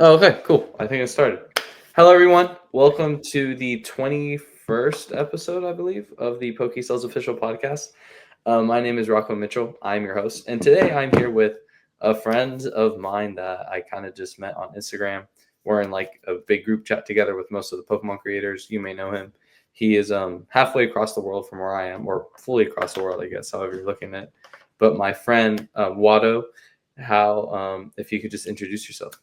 Oh, okay, cool. I think it started. Hello, everyone. Welcome to the 21st episode, I believe, of the PokéSells Official Podcast. My name is Rocco Mitchell. I'm your host. And today I'm here with a friend of mine that I kind of just met on Instagram. We're in like a big group chat together with most of the Pokemon creators. You may know him. He is halfway across the world from where I am, or fully across the world, I guess, however you're looking at it. But my friend, Watto, if you could just introduce yourself.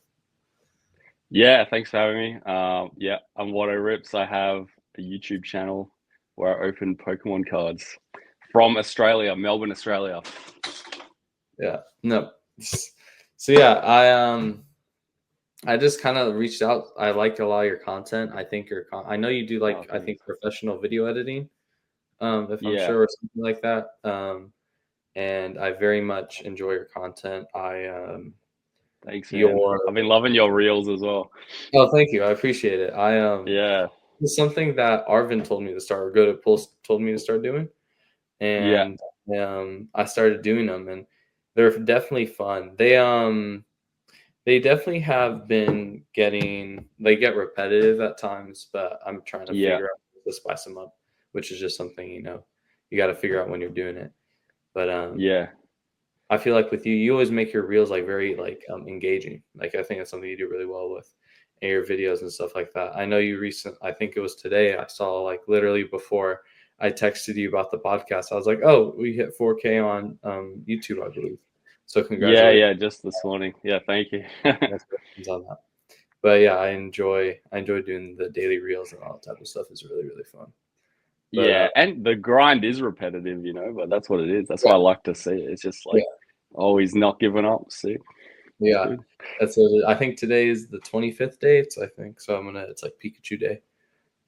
Yeah, thanks for having me. I'm Watto-Rips. I have a YouTube channel where I open Pokemon cards from Australia, Melbourne, Australia. Yeah. No. So yeah, I just kind of reached out. I liked a lot of your content. I think I know you do Oh, I think thanks. professional video editing, if I'm Yeah, sure, or something like that. And I very much enjoy your content. thanks, man. Your I've been loving your reels as well. Oh, thank you. I appreciate it. Yeah, It's something that Arvin told me to start, or Go to Pulse told me to start doing, yeah, and I started doing them, and they're definitely fun. They definitely have been they get repetitive at times, but I'm trying to yeah, figure out to spice them up, which is just something, you got to figure out when you're doing it. But yeah, I feel like with you, you always make your reels like very engaging. Like I think that's something you do really well with and your videos and stuff like that. I know I think it was today, I saw like literally before I texted you about the podcast, I was like, oh, we hit 4K on YouTube, I believe. So congratulations. yeah. Just this morning. Yeah, thank you. Congratulations on that. But yeah, I enjoy doing the daily reels and all that type of stuff. Is really really fun. But Yeah, and the grind is repetitive, but that's what it is. That's yeah, why I like to see it. It's just yeah, like always not giving up. See, it's yeah. good. That's it. I think today is the 25th day. I think so. It's like Pikachu Day.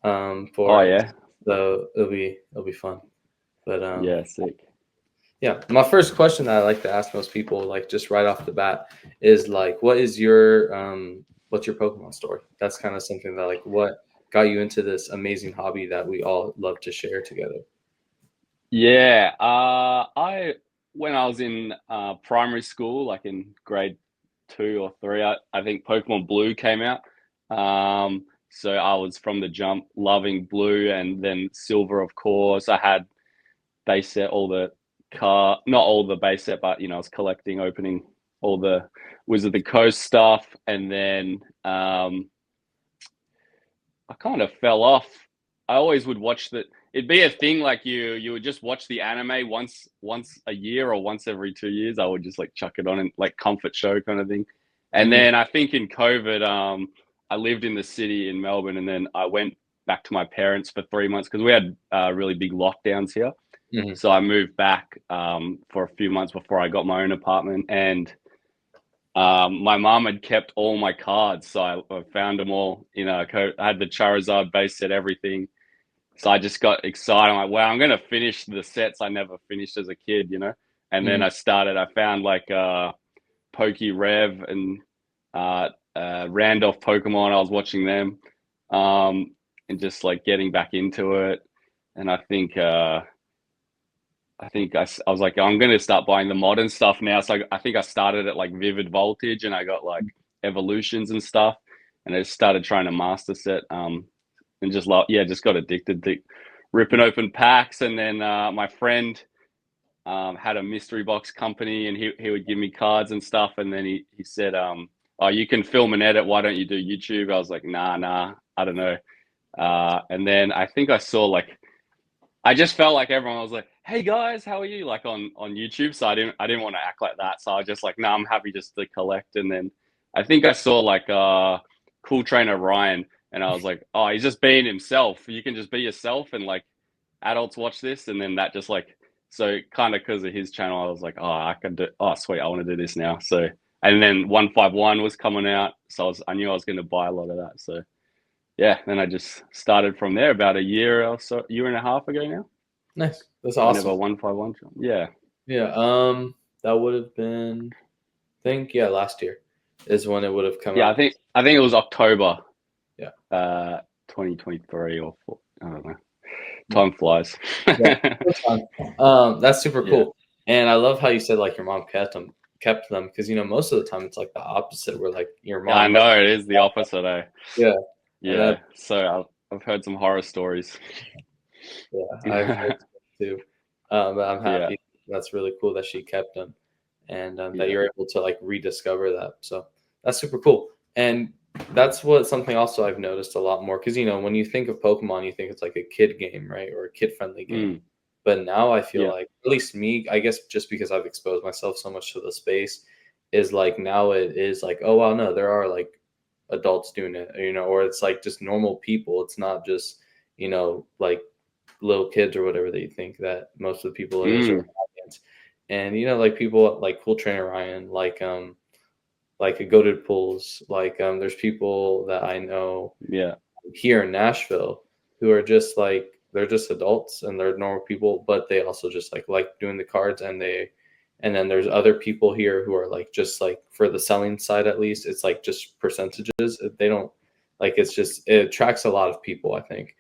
For Oh it, yeah, so it'll be fun. But yeah, sick. yeah. My first question that I like to ask most people, like just right off the bat, is like, what's your Pokemon story? That's kind of something that like what got you into this amazing hobby that we all love to share together. Yeah, I when I was in primary school, like in grade 2 or 3, I think Pokemon Blue came out. So I was from the jump loving Blue, and then Silver, of course. I had base set, all the not all the base set, but I was collecting, opening all the Wizard of the Coast stuff, and then I kind of fell off. I always would watch that. It'd be a thing like you would just watch the anime once a year or once every 2 years. I would just like chuck it on and like comfort show kind of thing. And Mm-hmm. then I think in COVID, I lived in the city in Melbourne, and then I went back to my parents for 3 months because we had really big lockdowns here. Mm-hmm. So I moved back for a few months before I got my own apartment, and my mom had kept all my cards, so I found them all. I had the Charizard base set, everything. So I just got excited. I'm like, wow, I'm gonna finish the sets I never finished as a kid. And then Mm-hmm. I found like Poke Rev and Randolph Pokemon. I was watching them, and just like getting back into it. And I was like, I'm going to start buying the modern stuff now. So I think I started at like Vivid Voltage, and I got like Evolutions and stuff. And I just started trying to master set, and just got addicted to ripping open packs. And then my friend had a mystery box company, and he would give me cards and stuff. And then he said, oh, you can film and edit. Why don't you do YouTube? I was like, nah, I don't know. And then I think I saw like, I just felt like everyone was like, "Hey guys, how are you?" Like on YouTube. So I didn't want to act like that. So I was just like, "No, I'm happy just to collect." And then I think I saw like Cool Trainer Ryan, and I was like, "Oh, he's just being himself. You can just be yourself, and like adults watch this." And then that just like, so kind of because of his channel, I was like, "Oh, I can do. Oh, sweet, I want to do this now." So and then 151 was coming out, so I knew I was going to buy a lot of that. So yeah, then I just started from there about a year or so, year and a half ago now. Nice. That's Whenever awesome. 151 jump. Yeah. Yeah. That would have been, I think, yeah, last year is when it would have come Yeah, I out. think I think it was October Yeah. 2023 or four, I don't know. Yeah. Time flies. Yeah. That's fun. That's super Yeah. cool. And I love how you said like your mom kept them. kept them, because most of the time it's like the opposite, where like your Yeah, I mom know it is the opposite, eh? yeah, and Yeah. So I've heard some horror stories. I've heard too. But I'm Yeah. happy. That's really cool that she kept them, and that Yeah. you're able to like rediscover that. So that's super cool. And that's something also I've noticed a lot more, because when you think of Pokemon, you think it's like a kid game, right, or a kid friendly game. Mm. But now I feel Yeah. like, at least me, I guess just because I've exposed myself so much to the space, is like now it is like, oh wow, no, there are like adults doing it, or it's like just normal people. It's not just like little kids or whatever that you think that most of the people is, or Mm. audience. And like people like Cool Trainer Ryan, like a Goated Pools, like there's people that I know Yeah. here in Nashville who are just like, they're just adults and they're normal people, but they also just like doing the cards, and then there's other people here who are like, just like for the selling side, at least it's like just percentages. They don't like, it attracts a lot of people, I think.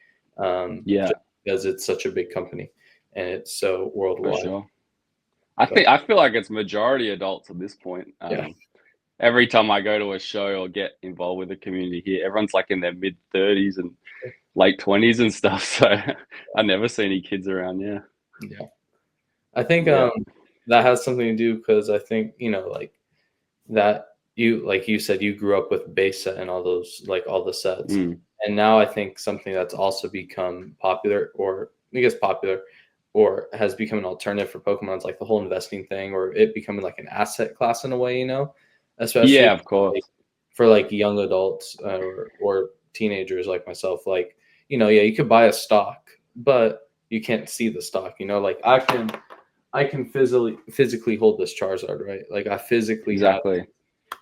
Yeah. Just because it's such a big company and it's so For worldwide. sure. But I feel like it's majority adults at this point. yeah, Every time I go to a show or get involved with the community here, everyone's like in their mid-30s and late 20s and stuff. So I never see any kids around. Yeah. yeah. I think Yeah. that has something to do, because I think like that, like you said, you grew up with base set and all those, like all the sets. Mm. And now I think something that's also become popular, or I guess popular, or has become an alternative for Pokemon, is like the whole investing thing, or it becoming like an asset class in a way, especially Yeah, of course. for like young adults, or teenagers like myself. Like, yeah, you could buy a stock, but you can't see the stock. Like I can physically hold this Charizard, right? Like I physically have, Exactly.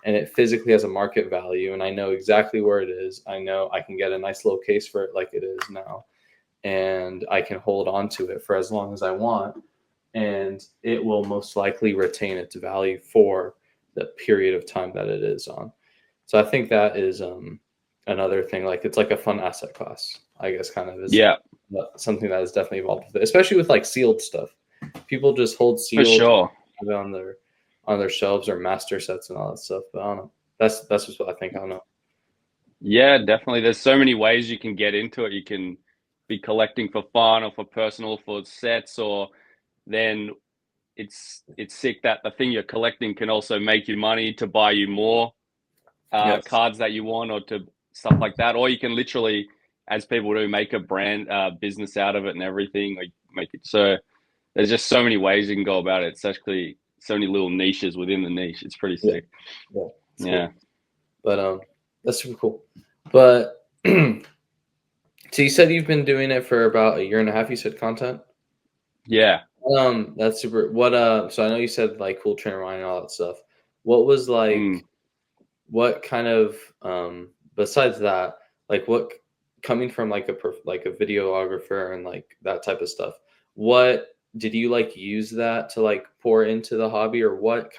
and it physically has a market value, and I know exactly where it is. I know I can get a nice little case for it, like it is now, and I can hold on to it for as long as I want, and it will most likely retain its value for the period of time that it is on. So I think that is another thing. Like it's like a fun asset class, I guess, kind of is Yeah, something that has definitely evolved with it, especially with like sealed stuff. People just hold for sealed sure. on their shelves, or master sets and all that stuff. But I don't know. That's just what I think. I don't know. Yeah, definitely. There's so many ways you can get into it. You can be collecting for fun or for personal, for sets, or then it's sick that the thing you're collecting can also make you money to buy you more Yes. cards that you want, or to stuff like that. Or you can literally, as people do, make a brand business out of it and everything. Like make it so there's just so many ways you can go about it. It's actually so many little niches within the niche. It's pretty Yeah. sick. Yeah. It's Yeah. cool. But that's super cool. But so you said you've been doing it for about a year and a half. You said content. Yeah. That's super. What so I know you said like Cool Trainer Ryan and all that stuff. What was Mm. like, what kind of besides that, like what, coming from like like a videographer and like that type of stuff, what did you like use that to like pour into the hobby, or what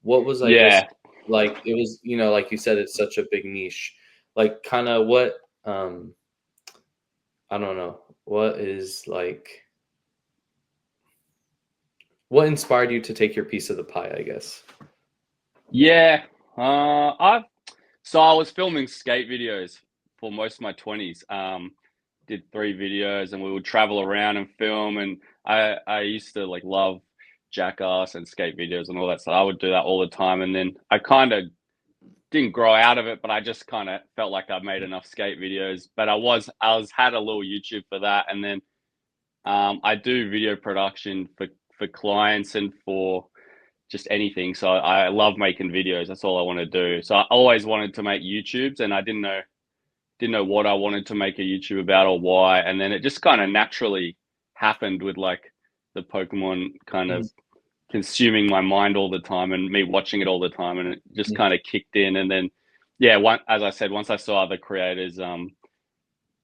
was, I guess, Yeah. like it was, like you said, it's such a big niche, like kind of what, I don't know, what is like, what inspired you to take your piece of the pie, I guess. Yeah. I was filming skate videos for most of my 20s. Did 3 videos, and we would travel around and film. And I used to like love Jackass and skate videos and all that. So I would do that all the time. And then I kind of didn't grow out of it, but I just kind of felt like I made enough skate videos. But I was had a little YouTube for that, and then I do video production for clients and for just anything. So I love making videos. That's all I want to do. So I always wanted to make YouTubes, and I didn't know what I wanted to make a YouTube about or why. And then it just kind of naturally happened with like the Pokemon kind Mhm. of consuming my mind all the time and me watching it all the time, and it just kind of kicked in. And then yeah, as I said, once I saw other creators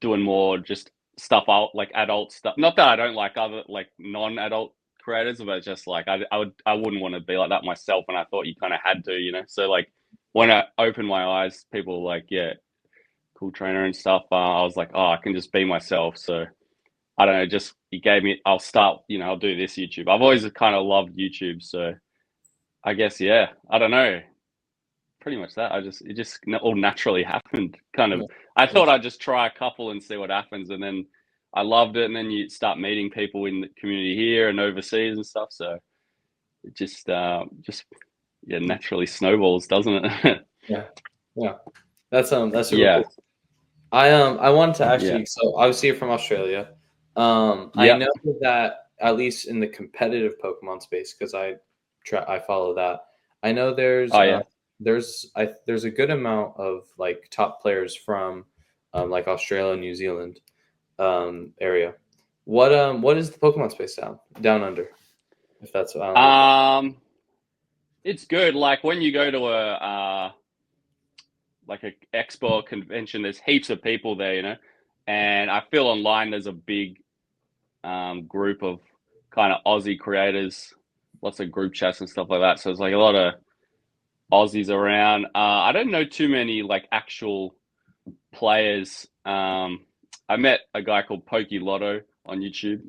doing more just stuff out, like adult stuff. Not that I don't like other like non-adult creators, but just like I wouldn't want to be like that myself. And I thought you kind of had to, you know. So like when I opened my eyes, people were like, yeah, Cool Trainer and stuff. I was like, oh, I can just be myself. So I don't know, just it gave me. I'll start, you know, I'll do this YouTube. I've always kind of loved YouTube, so I guess, yeah. I don't know. Pretty much that. It just all naturally happened. Kind Yeah, of. I thought that's- I'd just try a couple and see what happens, and then I loved it. And then you start meeting people in the community here and overseas and stuff. So it just yeah, naturally snowballs, doesn't it? yeah, yeah. That's super Yeah, cool. I wanted to yeah, actually, so obviously you're from Australia. I yeah. know that at least in the competitive Pokemon space, because I follow that. I know Oh yeah. there's a good amount of like top players from like Australia, New Zealand area. What is the Pokemon space down under? If that's I don't know. It's good. Like when you go to a like a expo or convention, there's heaps of people there, and I feel online there's a big group of kind of Aussie creators, lots of group chats and stuff like that. So it's like a lot of Aussies around. I don't know too many like actual players. I met a guy called Lotto on YouTube.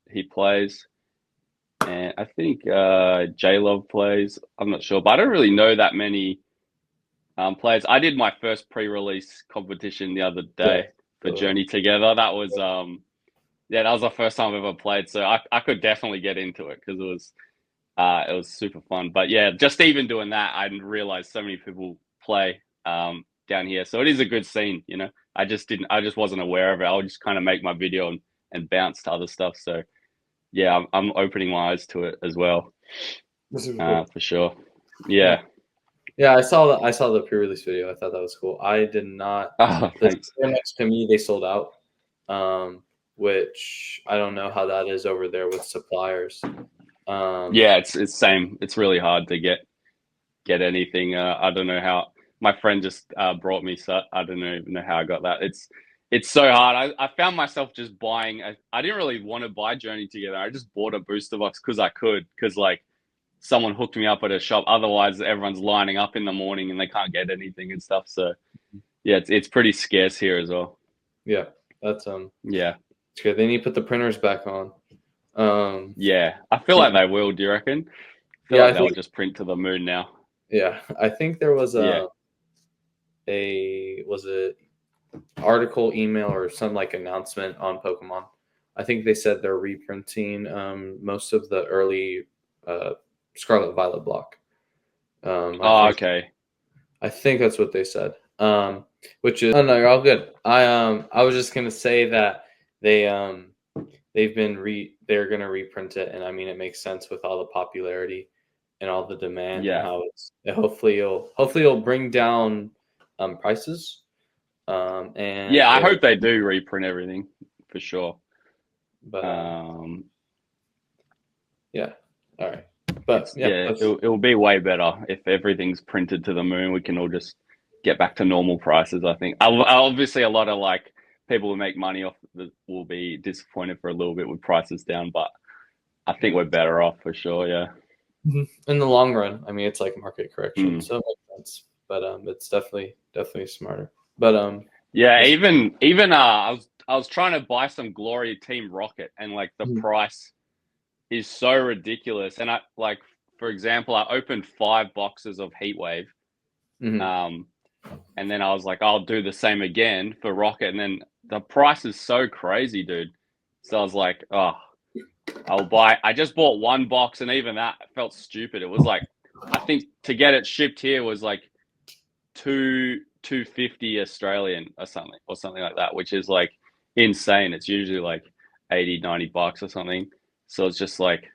He plays, and I think J Love plays. I'm not sure, but I don't really know that many players. I did my first pre-release competition the other Yeah. day for Journey Together. That was yeah, that was the first time I've ever played, so I could definitely get into it because it was super fun. But yeah, just even doing that, I didn't realize so many people play down here. So it is a good scene. I just wasn't aware of it. I'll just kind of make my video and bounce to other stuff. So yeah, I'm opening my eyes to it as well, That's super cool. for sure. Yeah. Yeah. Yeah, I saw the pre-release video. I thought that was cool. I did not. Oh, The thanks. store next to me, they sold out. Which I don't know how that is over there with suppliers. Yeah, it's same. It's really hard to get anything. I don't know how. My friend just brought me, so I don't even know how I got that. It's so hard. I found myself just buying. I didn't really want to buy Journey Together. I just bought a booster box because I could, because like someone hooked me up at a shop. Otherwise, everyone's lining up in the morning and they can't get anything and stuff. So yeah, it's pretty scarce here as well. Yeah, that's Yeah, it's good. They need to put the printers back on. yeah. I feel like they will. Do you reckon? I feel Yeah, like I they'll think just print to the moon now. yeah, I think there was Yeah. a was it article, email, or some like announcement on Pokemon. I think they said they're reprinting most of the early uh, Scarlet Violet block. Oh, okay. I think that's what they said. Which is, oh no, you're all good. I was just gonna say that they they're gonna reprint it, and I mean it makes sense with all the popularity and all the demand and Yeah. how hopefully it'll bring down prices. And Yeah, I it'll hope they do reprint everything for sure. but yeah, all right. But yeah, It'll be way better if everything's printed to the moon. We can all just get back to normal prices. I think. Obviously, a lot of like people who make money off will be disappointed for a little bit with prices down, but I think we're better off for sure. Yeah. in the long run, I mean it's like market correction, Mm. so it makes sense. But it's definitely smarter. But Yeah. this, Even I was trying to buy some Glory Team Rocket, and like the Mhm. price is so ridiculous. And I like, for example, I opened 5 boxes of Heatwave. Mhm. And then I was like, I'll do the same again for Rocket. And then the price is so crazy, dude. So I was like, oh, I just bought 1 box, and even that felt stupid. It was like, I think to get it shipped here was like 250 Australian or something like that, which is like insane. It's usually like 80-90 bucks or something. So it's just like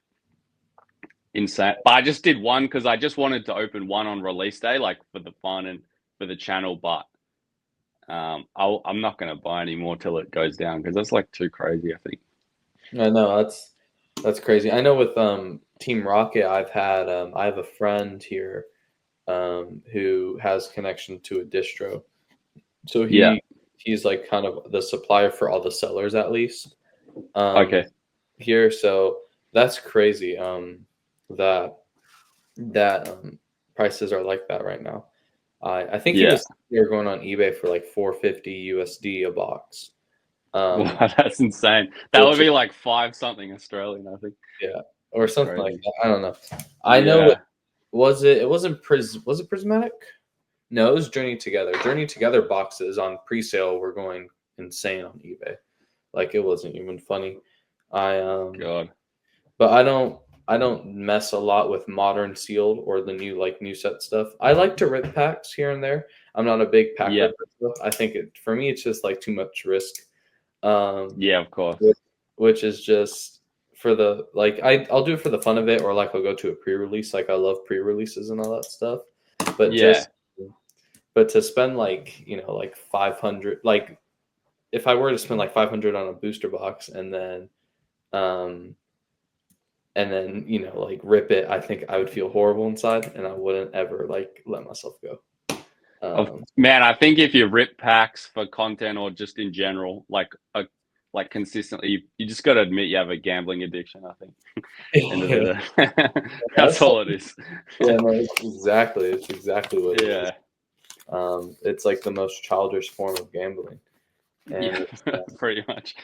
insane. But I just did one because I just wanted to open one on release day, like for the fun and for the channel. But I'm not going to buy any more till it goes down because that's like too crazy, I think. I know that's crazy. I know with Team Rocket, I have a friend here who has connection to a distro, so Yeah. he's like kind of the supplier for all the sellers at least Okay. here. So that's crazy. That prices are like that right now. I think Yeah. they were going on eBay for like 450 USD a box. Wow, that's insane. That would Which be like 5 something Australian, I think. yeah, or That's something like crazy. that. I don't know. I know Yeah. Was it? It wasn't Was it prismatic? No, it was Journey Together. Journey Together boxes on pre-sale were going insane on eBay. Like it wasn't even funny. I God. but I don't mess a lot with modern sealed or the new set stuff. I like to rip packs here and there. I'm not a big pack Yeah. ripper. I think for me it's just like too much risk. Yeah, of course. Which is just for the like I'll do it for the fun of it, or like I'll go to a pre-release. Like I love pre-releases and all that stuff. But Yeah. but to spend like, like 500, like if I were to spend like 500 on a booster box um like rip it, I think I would feel horrible inside and I wouldn't ever like let myself go. Man, I think if you rip packs for content or just in general, like consistently, you just got to admit you have a gambling addiction. I think. End of the day. That's all it is. Yeah, no, it's exactly what it Yeah. is. It's like the most childish form of gambling. And Yeah, pretty much.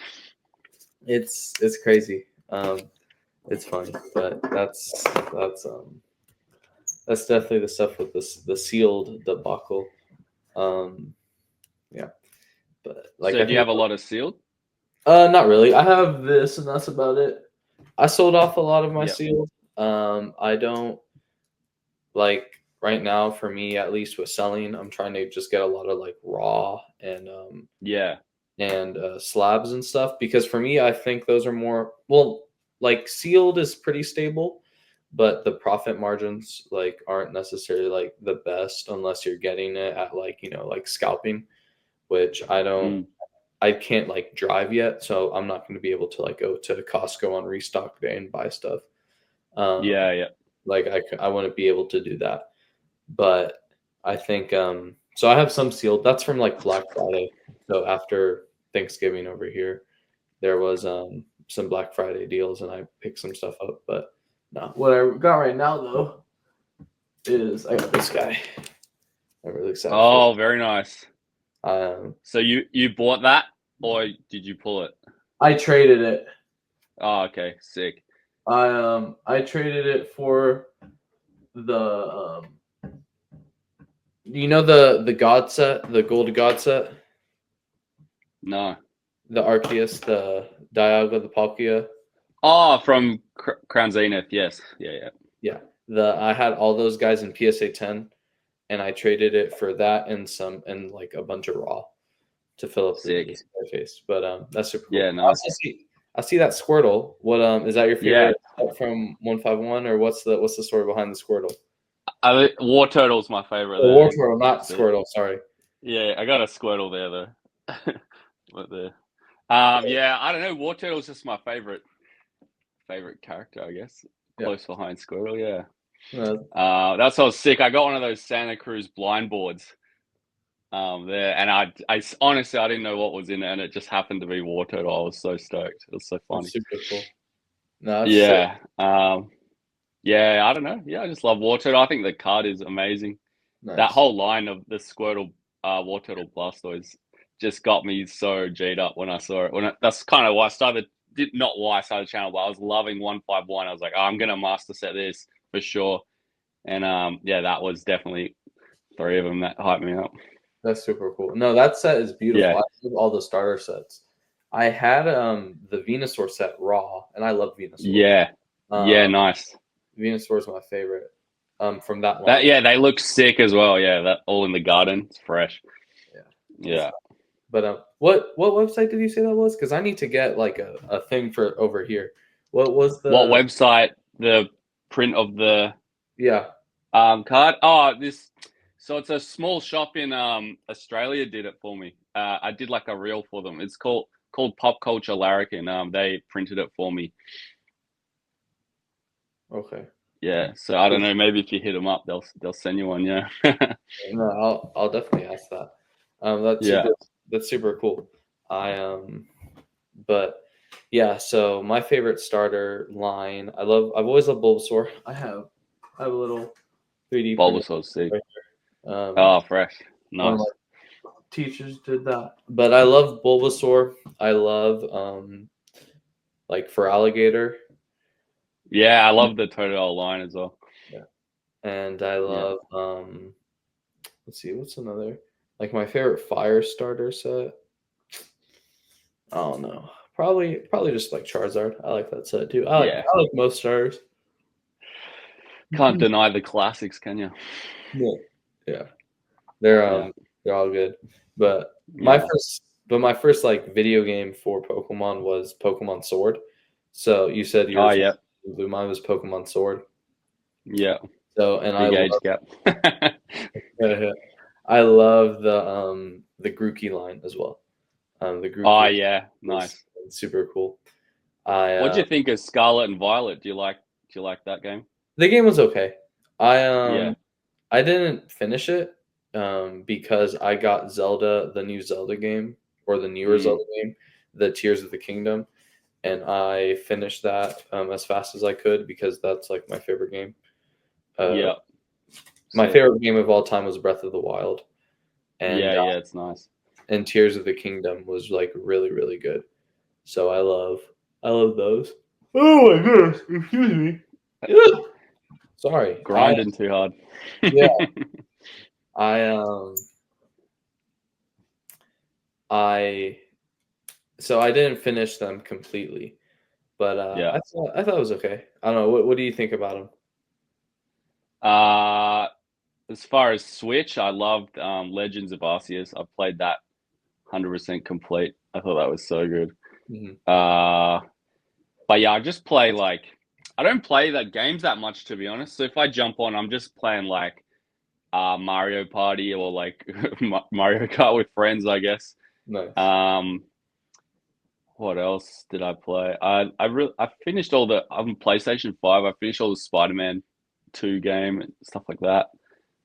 It's crazy. It's funny, but that's definitely the stuff with the sealed debacle. Yeah, but like, so do you have a lot of sealed? Not really. I have this, and that's about it. I sold off a lot of my sealed. I don't like right now. For me, at least with selling, I'm trying to just get a lot of like raw and slabs and stuff, because for me, I think those are more like sealed is pretty stable, but the profit margins like aren't necessarily like the best unless you're getting it at like like scalping, which I can't like drive yet, so I'm not going to be able to like go to Costco on restock day and buy stuff. Yeah. Like I want to be able to do that, but I think so I have some sealed. That's from like Black Friday. So after Thanksgiving over here, there was some Black Friday deals, and I picked some stuff up. But no, what I got right now though is I got this guy. I'm really excited. Oh, very nice. So you bought that, or did you pull it? I traded it. Oh, okay, sick. I traded it for the the God set, the gold God set. No. The Arceus, the Dialga, the Palkia. Oh, from Crown Zenith, yes. Yeah. I had all those guys in PSA 10, and I traded it for that and like a bunch of raw to fill up the face. But that's super cool. Yeah, nice. I see that Squirtle. What is that your favorite from 151, or what's the story behind the Squirtle? War Turtle's my favorite. War Turtle, not Squirtle. Sorry. Yeah, I got a Squirtle there though. But yeah, I don't know. War Turtle's just my favorite character, I guess. Close behind Squirtle, yeah. That's so sick. I got one of those Santa Cruz blind boards there, and I honestly I didn't know what was in it, and it just happened to be War Turtle. I was so stoked. It was so funny. That's super cool. No, yeah. Yeah, I don't know. Yeah, I just love War Turtle. I think the card is amazing. Nice. That whole line of the Squirtle War Turtle Blastoise just got me so G'd up when I saw it. That's kind of why I started. Not why I started the channel, but I was loving 151. I was like, I'm gonna master set this for sure. And yeah, that was definitely 3 of them that hyped me up. That's super cool. No, that set is beautiful. Yeah. I love all the starter sets. I had the Venusaur set raw, and I love Venusaur. Yeah. Yeah, nice. Venusaur is my favorite. From that line. Yeah, they look sick as well. Yeah, that all in the garden. It's fresh. Yeah. But what website did you say that was? Because I need to get like a thing for over here. What was the what website? The print of the card. Oh, this. So it's a small shop in Australia did it for me. I did like a reel for them. It's called Pop Culture Larrikin. They printed it for me. Okay. Yeah. So I don't know. Maybe if you hit them up, they'll send you one. Yeah. No, I'll definitely ask that. That's super cool. But yeah. So my favorite starter line. I've always loved Bulbasaur. I have a little 3D Bulbasaur sick. Right fresh. Nice. Teachers did that. But I love Bulbasaur. I love like for Alligator. Yeah, I love the Totodile line as well. Yeah. and I love let's see, what's another, like my favorite fire starter set. I don't know. Probably just like Charizard. I like that set too. I like most starters. Can't deny the classics, can you? Yeah. They're all good. But my first like video game for Pokemon was Pokemon Sword. So you said yours was blue, mine was Pokemon Sword. Yeah. So and big age gap. I love the Grookey line as well. The Grookey nice. Super cool. What do you think of Scarlet and Violet? Do you like that game? The game was okay. I didn't finish it because I got Zelda, the new Zelda game, or the newer Zelda game, the Tears of the Kingdom, and I finished that as fast as I could because that's like my favorite game. My favorite game of all time was Breath of the Wild. And it's nice. And Tears of the Kingdom was like really, really good. So I love those. Oh my goodness, excuse me. Sorry. Grinding too hard. So I didn't finish them completely. But I thought it was okay. I don't know. What do you think about them? As far as Switch, I loved Legends of Arceus. I played that 100% complete. I thought that was so good. But yeah, I just play I don't play the games that much, to be honest. So if I jump on, I'm just playing like Mario Party or like Mario Kart with friends, I guess. Nice. What else did I play? I finished all the on PlayStation 5. I finished all the Spider-Man 2 game and stuff like that.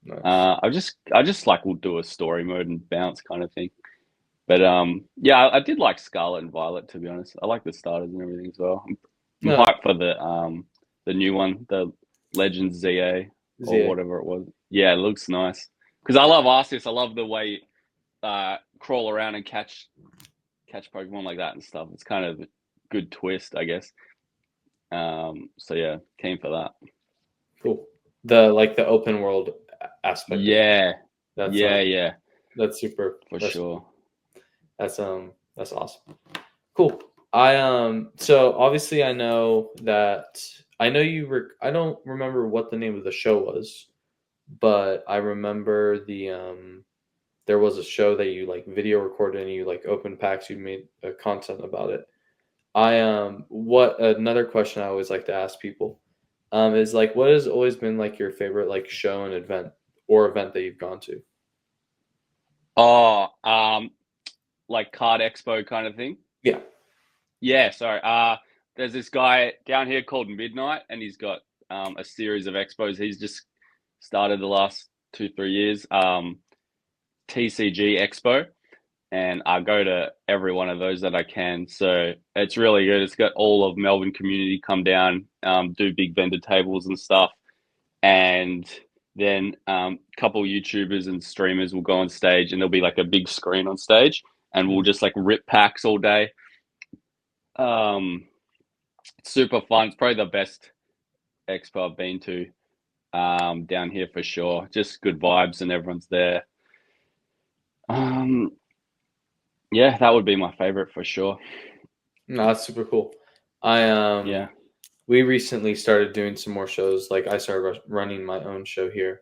Nice. I just like will do a story mode and bounce kind of thing. But I did like Scarlet and Violet, to be honest. I like the starters and everything as well. I'm hyped for the new one, the Legends ZA or whatever it was. Yeah, it looks nice. Because I love Arceus. I love the way crawl around and catch Pokemon like that and stuff. It's kind of a good twist, I guess. So yeah, keen for that. Cool. The open world aspect. Yeah. That's super. That's sure. That's awesome. Cool. So obviously I know you I don't remember what the name of the show was, but I remember there was a show that you like video recorded and you like opened packs, you made content about it. What another question I always like to ask people is like, what has always been like your favorite like show and event that you've gone to? Like Card Expo kind of thing. Yeah. Sorry. There's this guy down here called Midnight, and he's got a series of expos. He's just started the last 2-3 years. TCG Expo, and I go to every one of those that I can. So it's really good. It's got all of Melbourne community come down, do big vendor tables and stuff, and then a couple of YouTubers and streamers will go on stage, and there'll be like a big screen on stage, and we'll just like rip packs all day. It's super fun. It's probably the best expo I've been to down here for sure. Just good vibes and everyone's there. That would be my favorite for sure. No, that's super cool. We recently started doing some more shows. Like I started running my own show here.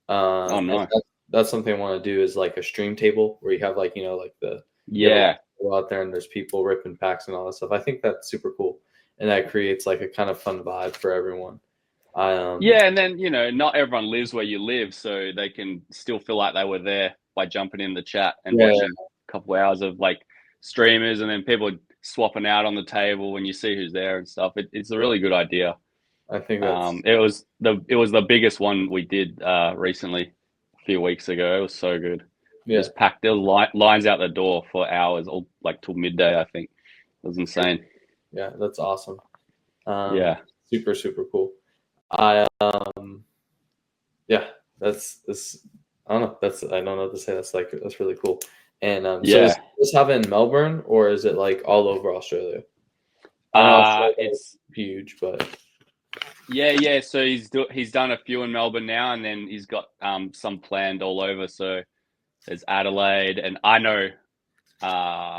Nice. That's something I want to do, is like a stream table where you have like, like the go out there and there's people ripping packs and all that stuff. I think that's super cool, and that creates like a kind of fun vibe for everyone. And then not everyone lives where you live, so they can still feel like they were there by jumping in the chat and watching a couple of hours of like streamers, and then people swapping out on the table when you see who's there and stuff. It's a really good idea. I think that's it was the biggest one we did recently a few weeks ago. It was so good. Just packed. There were lines out the door for hours, all like till midday. I think it was insane. Yeah, that's awesome. Super, super cool. That's I don't know. I don't know what to say. That's really cool. And so is this happen in Melbourne, or is it like all over Australia? It's huge, but Yeah. So he's done a few in Melbourne now, and then he's got some planned all over. So there's Adelaide, and I know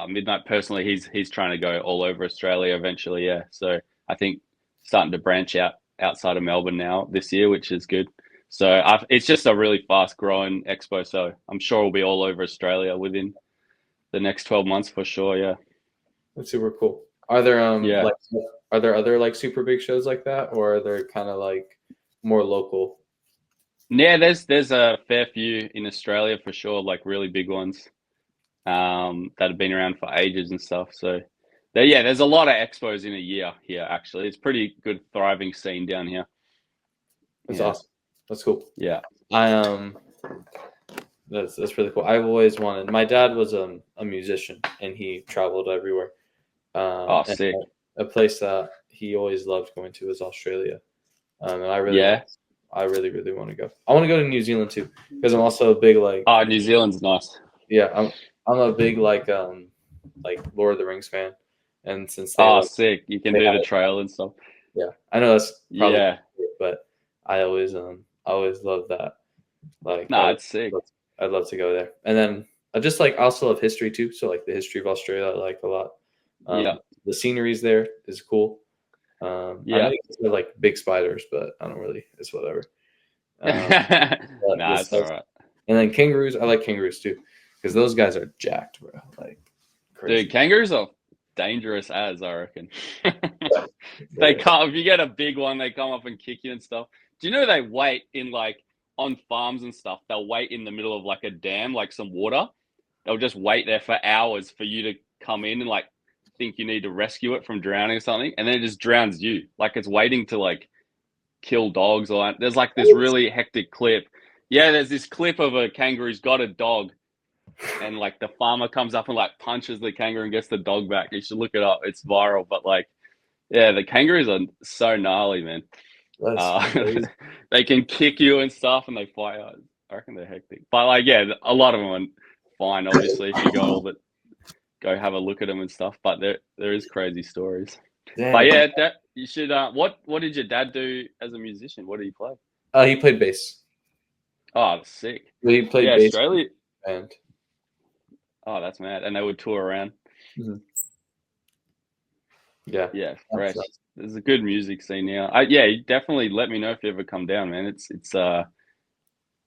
Midnight personally, he's trying to go all over Australia eventually. Yeah, so I think starting to branch out outside of Melbourne now this year, which is good. So it's just a really fast growing expo. So I'm sure we'll be all over Australia within the next 12 months for sure. Yeah. That's super cool. Are there Yeah. like are there other like super big shows like that, or are there kind of like more local? Yeah, there's a fair few in Australia for sure, like really big ones that have been around for ages and stuff. So there's a lot of expos in a year here. Actually, it's pretty good, thriving scene down here. That's Yeah. awesome. That's cool. Yeah. I that's really cool. I've always wanted. My dad was a musician, and he traveled everywhere. Oh, And sick. a place that he always loved going to is Australia. And I really really want to go. I want to go to New Zealand too, because I'm also a big like. Oh, New Zealand's nice. Yeah, I'm a big like Lord of the Rings fan, and since they sick. You can do the trail and stuff. Yeah, I know that's probably Yeah, but I always love that. Like, it's sick. I'd love to go there, and then I just like I also love history too. So like the history of Australia, I like a lot. The sceneries there is cool. I know you can say, like big spiders, but I don't really. It's whatever. It's all right. And then kangaroos, I like kangaroos too, because those guys are jacked, bro. Like, crazy. Dude, kangaroos are dangerous as I reckon. They come if you get a big one, they come up and kick you and stuff. Do you know they wait in like on farms and stuff? They'll wait in the middle of like a dam, like some water. They'll just wait there for hours for you to come in and like think you need to rescue it from drowning or something, and then it just drowns you. Like it's waiting to like kill dogs or there's like this really hectic clip. Yeah, there's this clip of a kangaroo's got a dog, and like the farmer comes up and like punches the kangaroo and gets the dog back. You should look it up. It's viral. But like, yeah, the kangaroos are so gnarly, man. They can kick you and stuff, and they fight. I reckon they're hectic. But like, yeah, a lot of them are fine. Obviously, if you go have a look at them and stuff. But there is crazy stories. Damn. But yeah, that you should. What did your dad do as a musician? What did he play? He played bass. Oh, sick. He played bass. Australia. Band. Oh, that's mad. And they would tour around. Mm-hmm. Yeah. Yeah, fresh. There's a good music scene now. You definitely let me know if you ever come down, man. It's a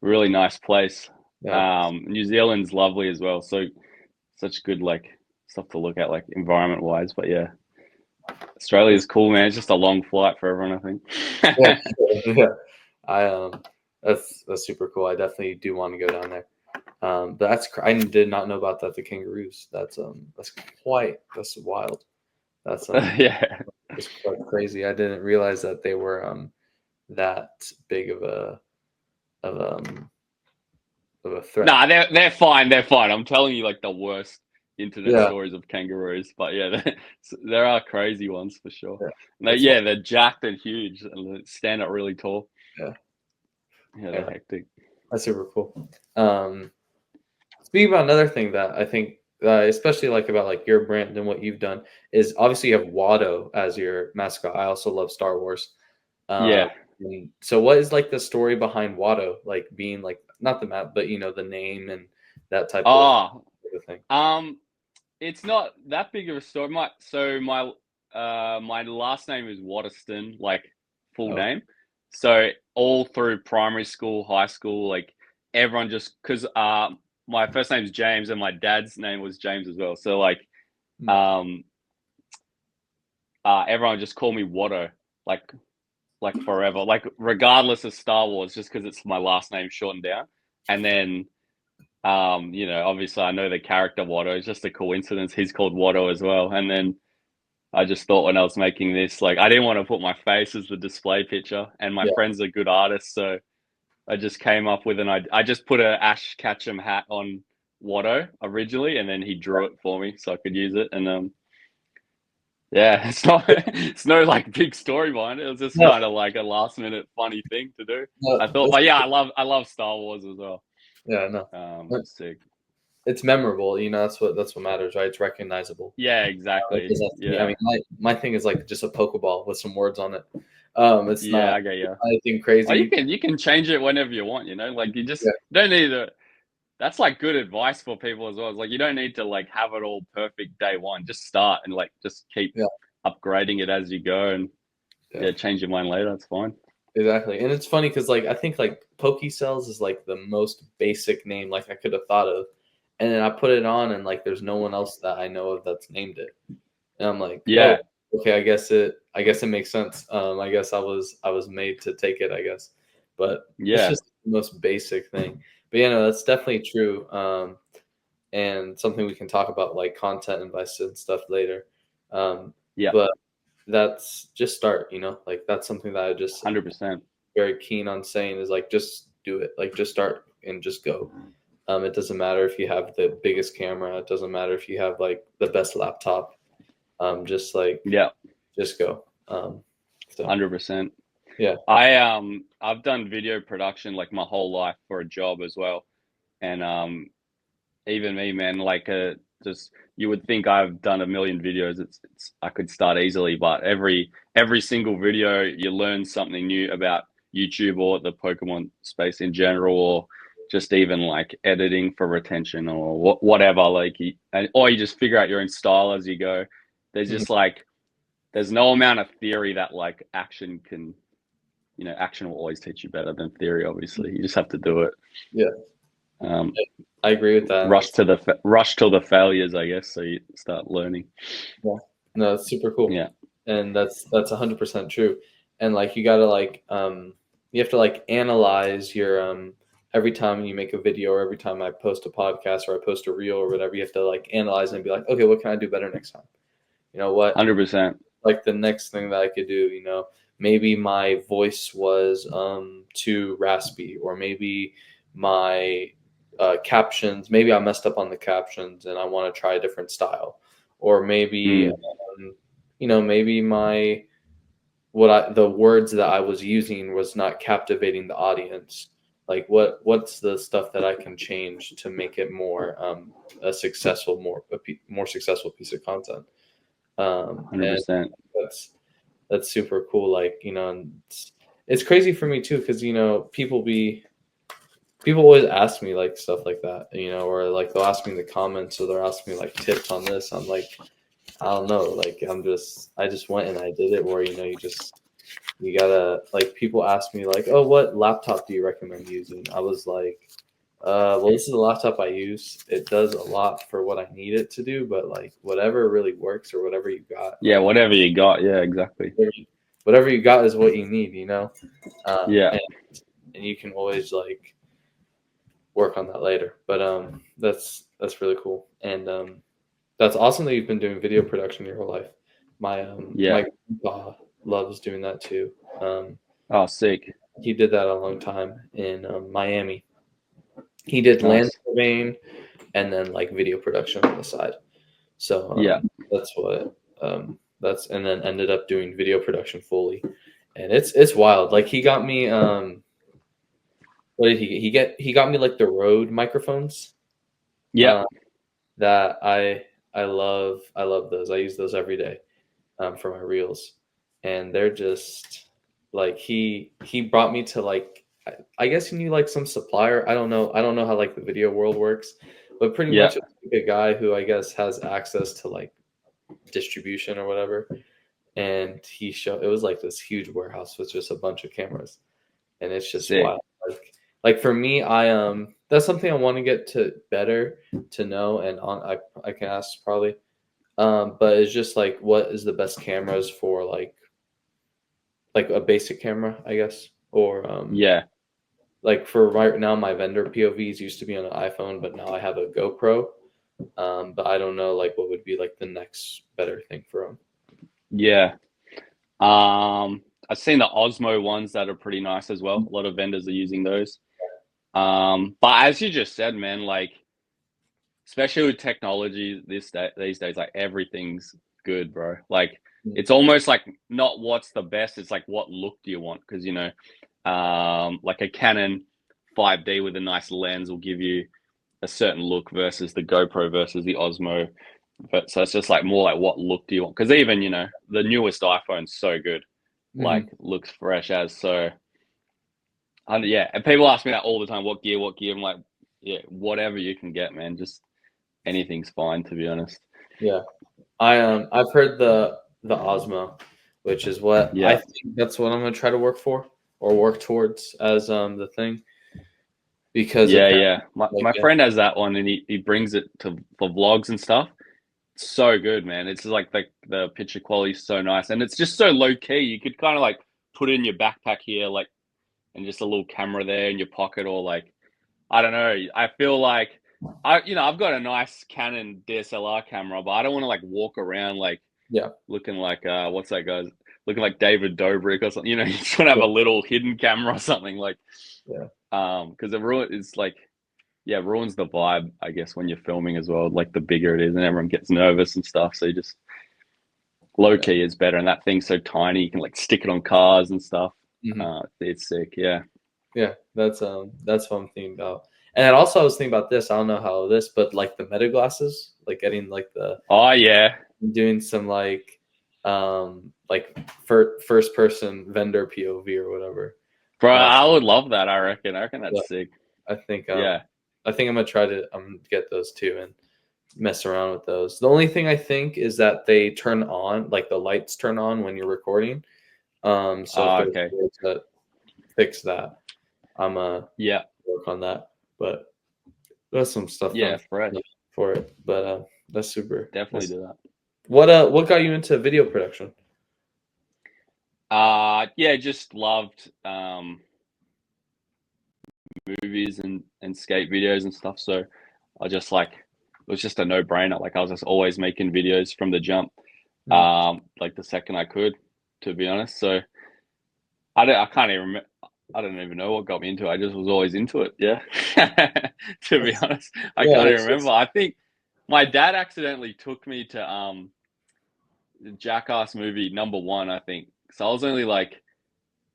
really nice place. Yeah. New Zealand's lovely as well. So such good like stuff to look at, like environment wise. But yeah, Australia is cool, man. It's just a long flight for everyone, I think. Yeah. That's super cool. I definitely do want to go down there. But I did not know about that. The kangaroos. That's wild. That's it's quite crazy. I didn't realize that they were that big of a threat. Nah, they're fine. They're fine. I'm telling you, like the worst internet stories of kangaroos. But yeah, there are crazy ones for sure. Yeah. They're jacked and huge and they stand up really tall. Yeah, they're hectic. That's super cool. Speaking about another thing that I think, especially like about like your brand and what you've done, is obviously you have Watto as your mascot. I also love Star Wars. So what is like the story behind Watto, like being like not the map, but the name and that type of thing? It's not that big of a story. My last name is Watterston, like full name. So all through primary school, high school, like everyone just because my first name is James and my dad's name was James as well. So like everyone just called me Watto, like forever, like regardless of Star Wars, just because it's my last name shortened down. And then obviously I know the character Watto. It's just a coincidence he's called Watto as well. And then I just thought when I was making this, like I didn't want to put my face as the display picture, and my friend's a good artist, so I just came up with I just put a Ash Ketchum hat on Watto originally, and then he drew it for me so I could use it. And it's no like big story behind it. It was just kind of like a last minute funny thing to do. I thought, but I love Star Wars as well. Yeah, no, that's sick. It's memorable, that's what matters, right? It's recognizable. Yeah, exactly. I mean, my thing is like just a Pokeball with some words on it. It's Yeah, not I get you. anything Oh, crazy. you can change it whenever you want, you know, like you just Yeah, don't need to. That's like good advice for people as well. It's like you don't need to like have it all perfect day one. Just start and like just keep yeah, upgrading it as you go, and yeah. yeah, change your mind later. That's fine. Exactly. And it's funny because like I think like PokéSells is like the most basic name like I could have thought of. And then I put it on and like there's no one else that I know of that's named it. And I'm like, oh, Yeah, okay, I guess it makes sense. I guess I was made to take it, I guess. But it's yeah, just the most basic thing. But yeah, no, that's definitely true. And something we can talk about like content advice and stuff later. yeah, But that's just start, like that's something that I just 100%. very keen on saying is like just do it, like just start and just go. It doesn't matter if you have the biggest camera, it doesn't matter if you have like the best laptop. Just like Yeah, just go. So 100%. yeah. I've done video production like my whole life for a job as well, and even me, man, like just you would think I've done a million videos. It's I could start easily, but every single video you learn something new about YouTube or the Pokemon space in general, or just even like editing for retention or whatever. Like, or you just figure out your own style as you go. There's Mhm. just like there's no amount of theory that like action can. You know, action will always teach you better than theory. Obviously, you just have to do it. Yeah, Um, I agree with that. And rush till the failures, I guess. So you start learning. yeah, no, it's super cool. Yeah, And that's 100% true. And like you gotta like you have to like analyze your every time you make a video or every time I post a podcast or I post a reel or whatever, you have to like analyze and be like, okay, what can I do better next time? You know what? 100%. Like the next thing that I could do, maybe my voice was too raspy, or maybe my captions, maybe I messed up on the captions and I want to try a different style, or maybe Mm. maybe my the words that I was using was not captivating the audience. Like what's the stuff that I can change to make it more a successful, more successful piece of content. And 100%. that's super cool. Like, and it's crazy for me too, because people always ask me like stuff like that, or like they'll ask me in the comments, or they'll ask me like tips on this. I'm like, I don't know. Like I just went and I did it. Or you gotta, like, people ask me like, oh, what laptop do you recommend using? I was like, well, this is the laptop I use. It does a lot for what I need it to do, but like whatever really works, or whatever you got, Yeah, whatever you got. Yeah, exactly. whatever you got is what you need, Yeah, and you can always like work on that later. But that's really cool, and that's awesome that you've been doing video production your whole life. My yeah. grandpa loves doing that too. Oh, sick. He did that a long time in Miami. He did land Nice. surveying and then like video production on the side. So Yeah, that's what that's and then ended up doing video production fully, and it's wild. Like he got me what did he get? He got me like the Rode microphones. yeah, Uh, that I love those. I use those every day for my reels, and they're just like he brought me to like I guess you need like some supplier. I don't know how like the video world works, but pretty yeah, much it's like a guy who I guess has access to like distribution or whatever. And he showed it was like this huge warehouse with just a bunch of cameras, and it's just sick. wild. Like for me, I that's something I want to get to better to know, and on I can ask probably. But it's just like what is the best cameras for like a basic camera, I guess, or Yeah, like for right now, my vendor POVs used to be on an iPhone, but now I have a GoPro. But I don't know like what would be like the next better thing for them. yeah. I've seen the Osmo ones that are pretty nice as well. A lot of vendors are using those. But as you just said, man, like especially with technology these days, like everything's good, bro. Like it's almost like not what's the best, it's like what look do you want? Because like a Canon 5D with a nice lens will give you a certain look versus the GoPro versus the Osmo. But so it's just like more like what look do you want? Because even the newest iPhone's so good. like looks fresh as. So yeah, and people ask me that all the time, what gear? I'm like, yeah, whatever you can get, man. Just anything's fine, to be honest. Yeah. I've heard the Osmo, which is what I think that's what I'm gonna try to work for or work towards as the thing. Because my friend has that one, and he brings it for vlogs and stuff. It's so good, man. It's like the picture quality is so nice, and it's just so low key. You could kind of like put it in your backpack here, like, and just a little camera there in your pocket, or like, I don't know. I feel like I've got a nice Canon DSLR camera, but I don't want to like walk around like looking like what's that guy's looking like David Dobrik or something. You just want to have a little hidden camera or something like. Because it's like, ruins the vibe, I guess, when you're filming as well. Like the bigger it is, and everyone gets nervous and stuff. So you just low key is better, and that thing's so tiny, you can like stick it on cars and stuff. It's sick. Yeah, that's what I'm thinking about. And then also I was thinking about this. I don't know how this, but like the meta glasses, like getting like doing some like first person vendor POV or whatever. Bro, I would love that. I reckon that's sick. I think I think I'm gonna try to get those too and mess around with those. The only thing I think is that they turn on, like the lights turn on when you're recording. To fix that, I'm work on that. But there's some stuff for it. But that's super. Definitely do that. What got you into video production? Just loved movies and skate videos and stuff. So I just like, it was just a no-brainer. Like I was just always making videos from the jump, like the second I could, to be honest. So I don't even know what got me into it. I just was always into it. Yeah. To be honest, I can't even remember. I think my dad accidentally took me to the Jackass movie #1, I think. So I was only like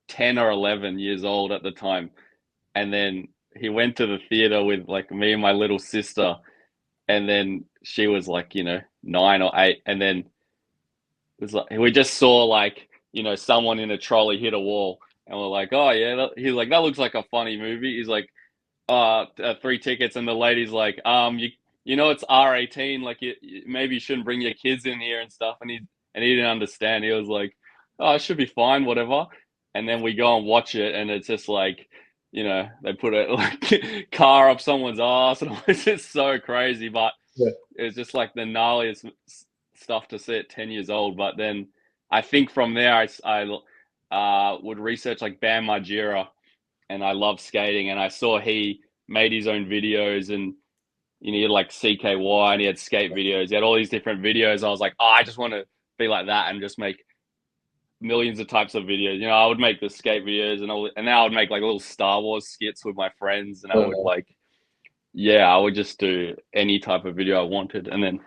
10 or 11 years old at the time. And then he went to the theater with like me and my little sister. And then she was like, 9 or 8. And then it was like, we just saw like, someone in a trolley hit a wall. And we're like, oh yeah. He's like, that looks like a funny movie. He's like, 3 tickets. And the lady's like, it's R18. Like maybe you shouldn't bring your kids in here and stuff. And he didn't understand. He was like, oh, it should be fine, whatever. And then we go and watch it, and it's just like, they put a like car up someone's ass, and it's just so crazy. But it was just like the gnarliest stuff to see at 10 years old. But then I think from there, I would research like Bam Margera, and I love skating, and I saw he made his own videos, and he had like CKY, and he had skate videos. He had all these different videos. I was like, oh, I just want to be like that and just make millions of types of videos. I would make the skate videos, and now I would make like little Star Wars skits with my friends, and I would I would just do any type of video I wanted. And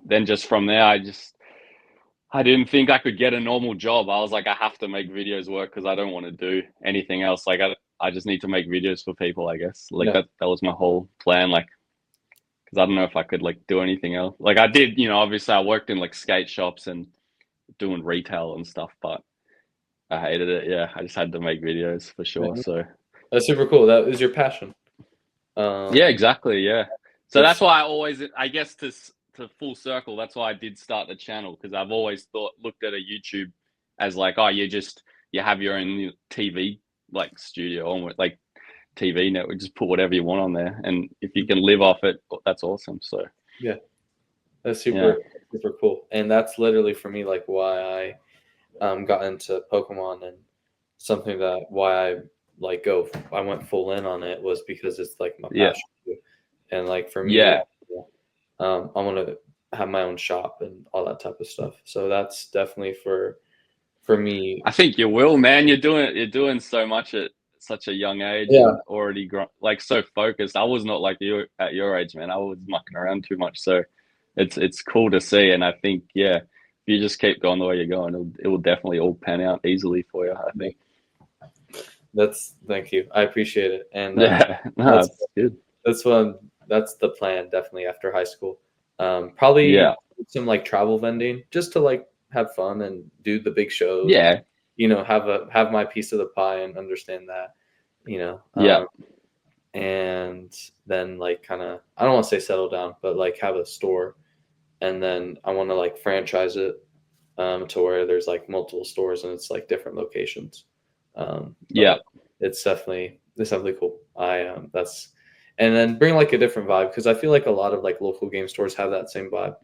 then just from there, I didn't think I could get a normal job. I was like, I have to make videos work because I don't want to do anything else. Like I just need to make videos for people, I guess. Like that was my whole plan. Like, because I don't know if I could like do anything else. Like I did, obviously I worked in like skate shops and doing retail and stuff, but I hated it. Yeah, I just had to make videos for sure. So that's super cool. That is your passion. Yeah, exactly. Yeah. So that's why I always, I guess, to full circle, that's why I did start the channel, because I've always looked at a YouTube as like, oh, you have your own TV like studio or like TV network, just put whatever you want on there, and if you can live off it, that's awesome. So yeah, that's super cool. And that's literally for me like why I got into Pokemon, and something that why I went full in on it was because it's like my passion too. And like for me, I want to have my own shop and all that type of stuff. So that's definitely for me. I think you will, man. You're doing so much at such a young age. And already like so focused. I was not like you at your age, man. I was mucking around too much. So it's cool to see. And I think, if you just keep going the way you're going, it will definitely all pan out easily for you, I think. Thank you. I appreciate it. And that's good. That's the plan, definitely after high school. Probably some like travel vending, just to like have fun and do the big shows. Yeah. You know, have my piece of the pie and understand that. You know. Yeah. And then like kind of, I don't want to say settle down, but like have a store, and then I want to like franchise it to where there's like multiple stores and it's like different locations. Yeah. It's definitely cool. That's, and then bring like a different vibe, because I feel like a lot of like local game stores have that same vibe.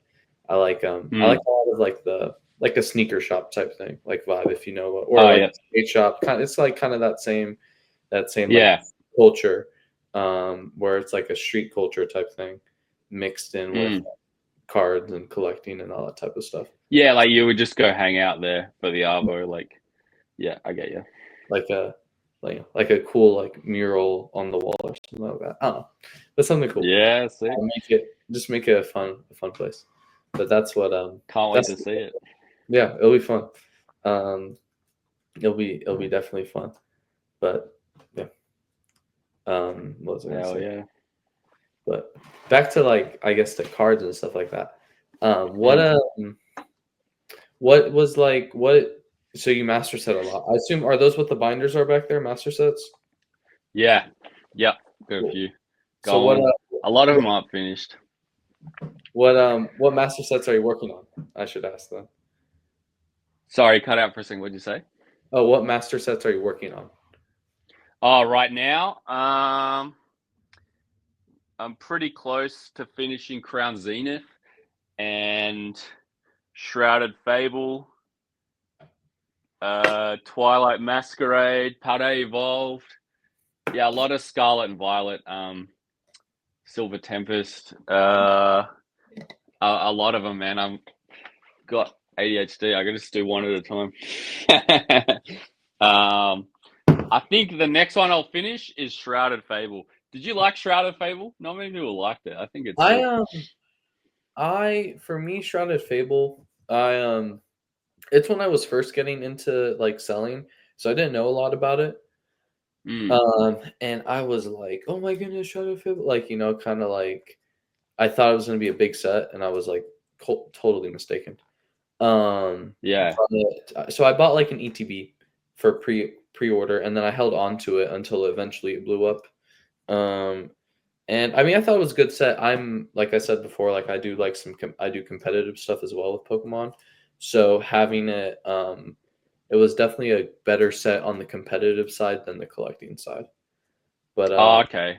I like I like a lot of like the like a sneaker shop type thing, like vibe, if you know what, or like a skate shop. It's like kind of that same like culture, where it's like a street culture type thing mixed in with cards and collecting and all that type of stuff. Yeah, like you would just go hang out there for the Arvo, like, yeah, I get you. Like a cool like mural on the wall or something like that. I don't know, but something cool. Yeah, see, make it a fun place. But that's what can't wait to see it. Yeah, it'll be fun. It'll be definitely fun. But yeah, what was I gonna say? Yeah. But back to like, I guess, the cards and stuff like that. What was like what? So you master set a lot. I assume, are those what the binders are back there? Master sets. Yeah. Got a few. So what? A lot of them aren't finished. What master sets are you working on? I should ask them. Sorry, cut out for a second. What'd you say? Oh, what master sets are you working on? Oh, right now, I'm pretty close to finishing Crown Zenith and Shrouded Fable, Twilight Masquerade, Pade Evolved. Yeah, a lot of Scarlet and Violet, Silver Tempest. A lot of them, man. I've got ADHD. I got to just do one at a time. I think the next one I'll finish is Shrouded Fable. Did you like Shrouded Fable? Not many people liked it. I think it's. For me, Shrouded Fable, it's when I was first getting into like selling, so I didn't know a lot about it. And I was like, oh my goodness, Shrouded Fable, like, you know, kind of like, I thought it was going to be a big set, and I was like totally mistaken. Yeah. So I bought like an ETB for pre-order, and then I held on to it until eventually it blew up. And I mean, I thought it was a good set. I'm, like I said before, like I do like I do competitive stuff as well with Pokemon. So having it, it was definitely a better set on the competitive side than the collecting side. But okay.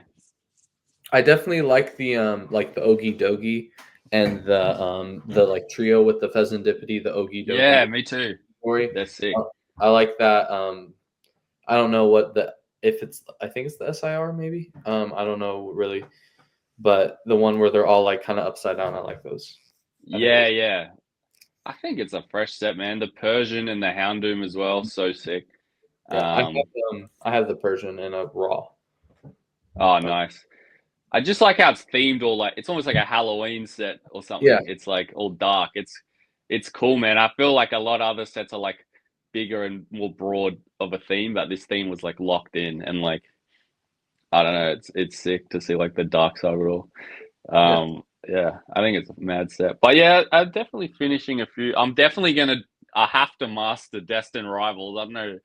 I definitely like the Ogie Dogie and the like trio with the Pheasantipity, the Ogie Dogie. Yeah, me too. Story. That's sick. I like that. I don't know what I think it's the SIR maybe. I don't know really, but the one where they're all like kind of upside down, I like those. Yeah. I think it's a fresh set, man. The Persian and the Houndoom as well, so sick. Yeah, I have the Persian and a raw. Oh, nice. I just like how it's themed, all like it's almost like a Halloween set or something. Yeah. It's like all dark. It's cool, man. I feel like a lot of other sets are like bigger and more broad of a theme, but this theme was like locked in, and like I don't know, it's sick to see like the dark side of it all. Yeah, I think it's a mad set. But yeah, I'm definitely finishing a few. I have to master Destined Rivals. I don't know,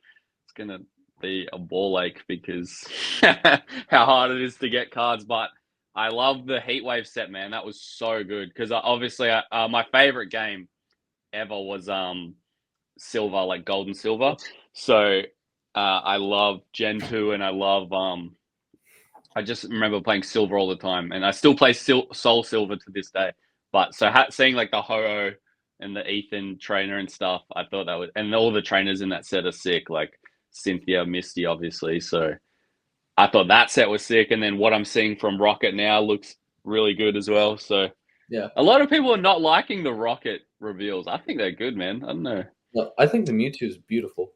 it's gonna be a ball ache because how hard it is to get cards, but I love the Heatwave set, man. That was so good because obviously my favorite game ever was Silver, like Gold and Silver. So I love Gen 2 and I love I just remember playing Silver all the time, and I still play Soul Silver to this day. But so seeing like the Ho-Oh and the Ethan trainer and stuff, I thought that was, and all the trainers in that set are sick, like Cynthia, Misty, obviously. So I thought that set was sick, and then what I'm seeing from Rocket now looks really good as well. So yeah, a lot of people are not liking the Rocket reveals. I think they're good, man. I don't know. No, I think the Mewtwo is beautiful.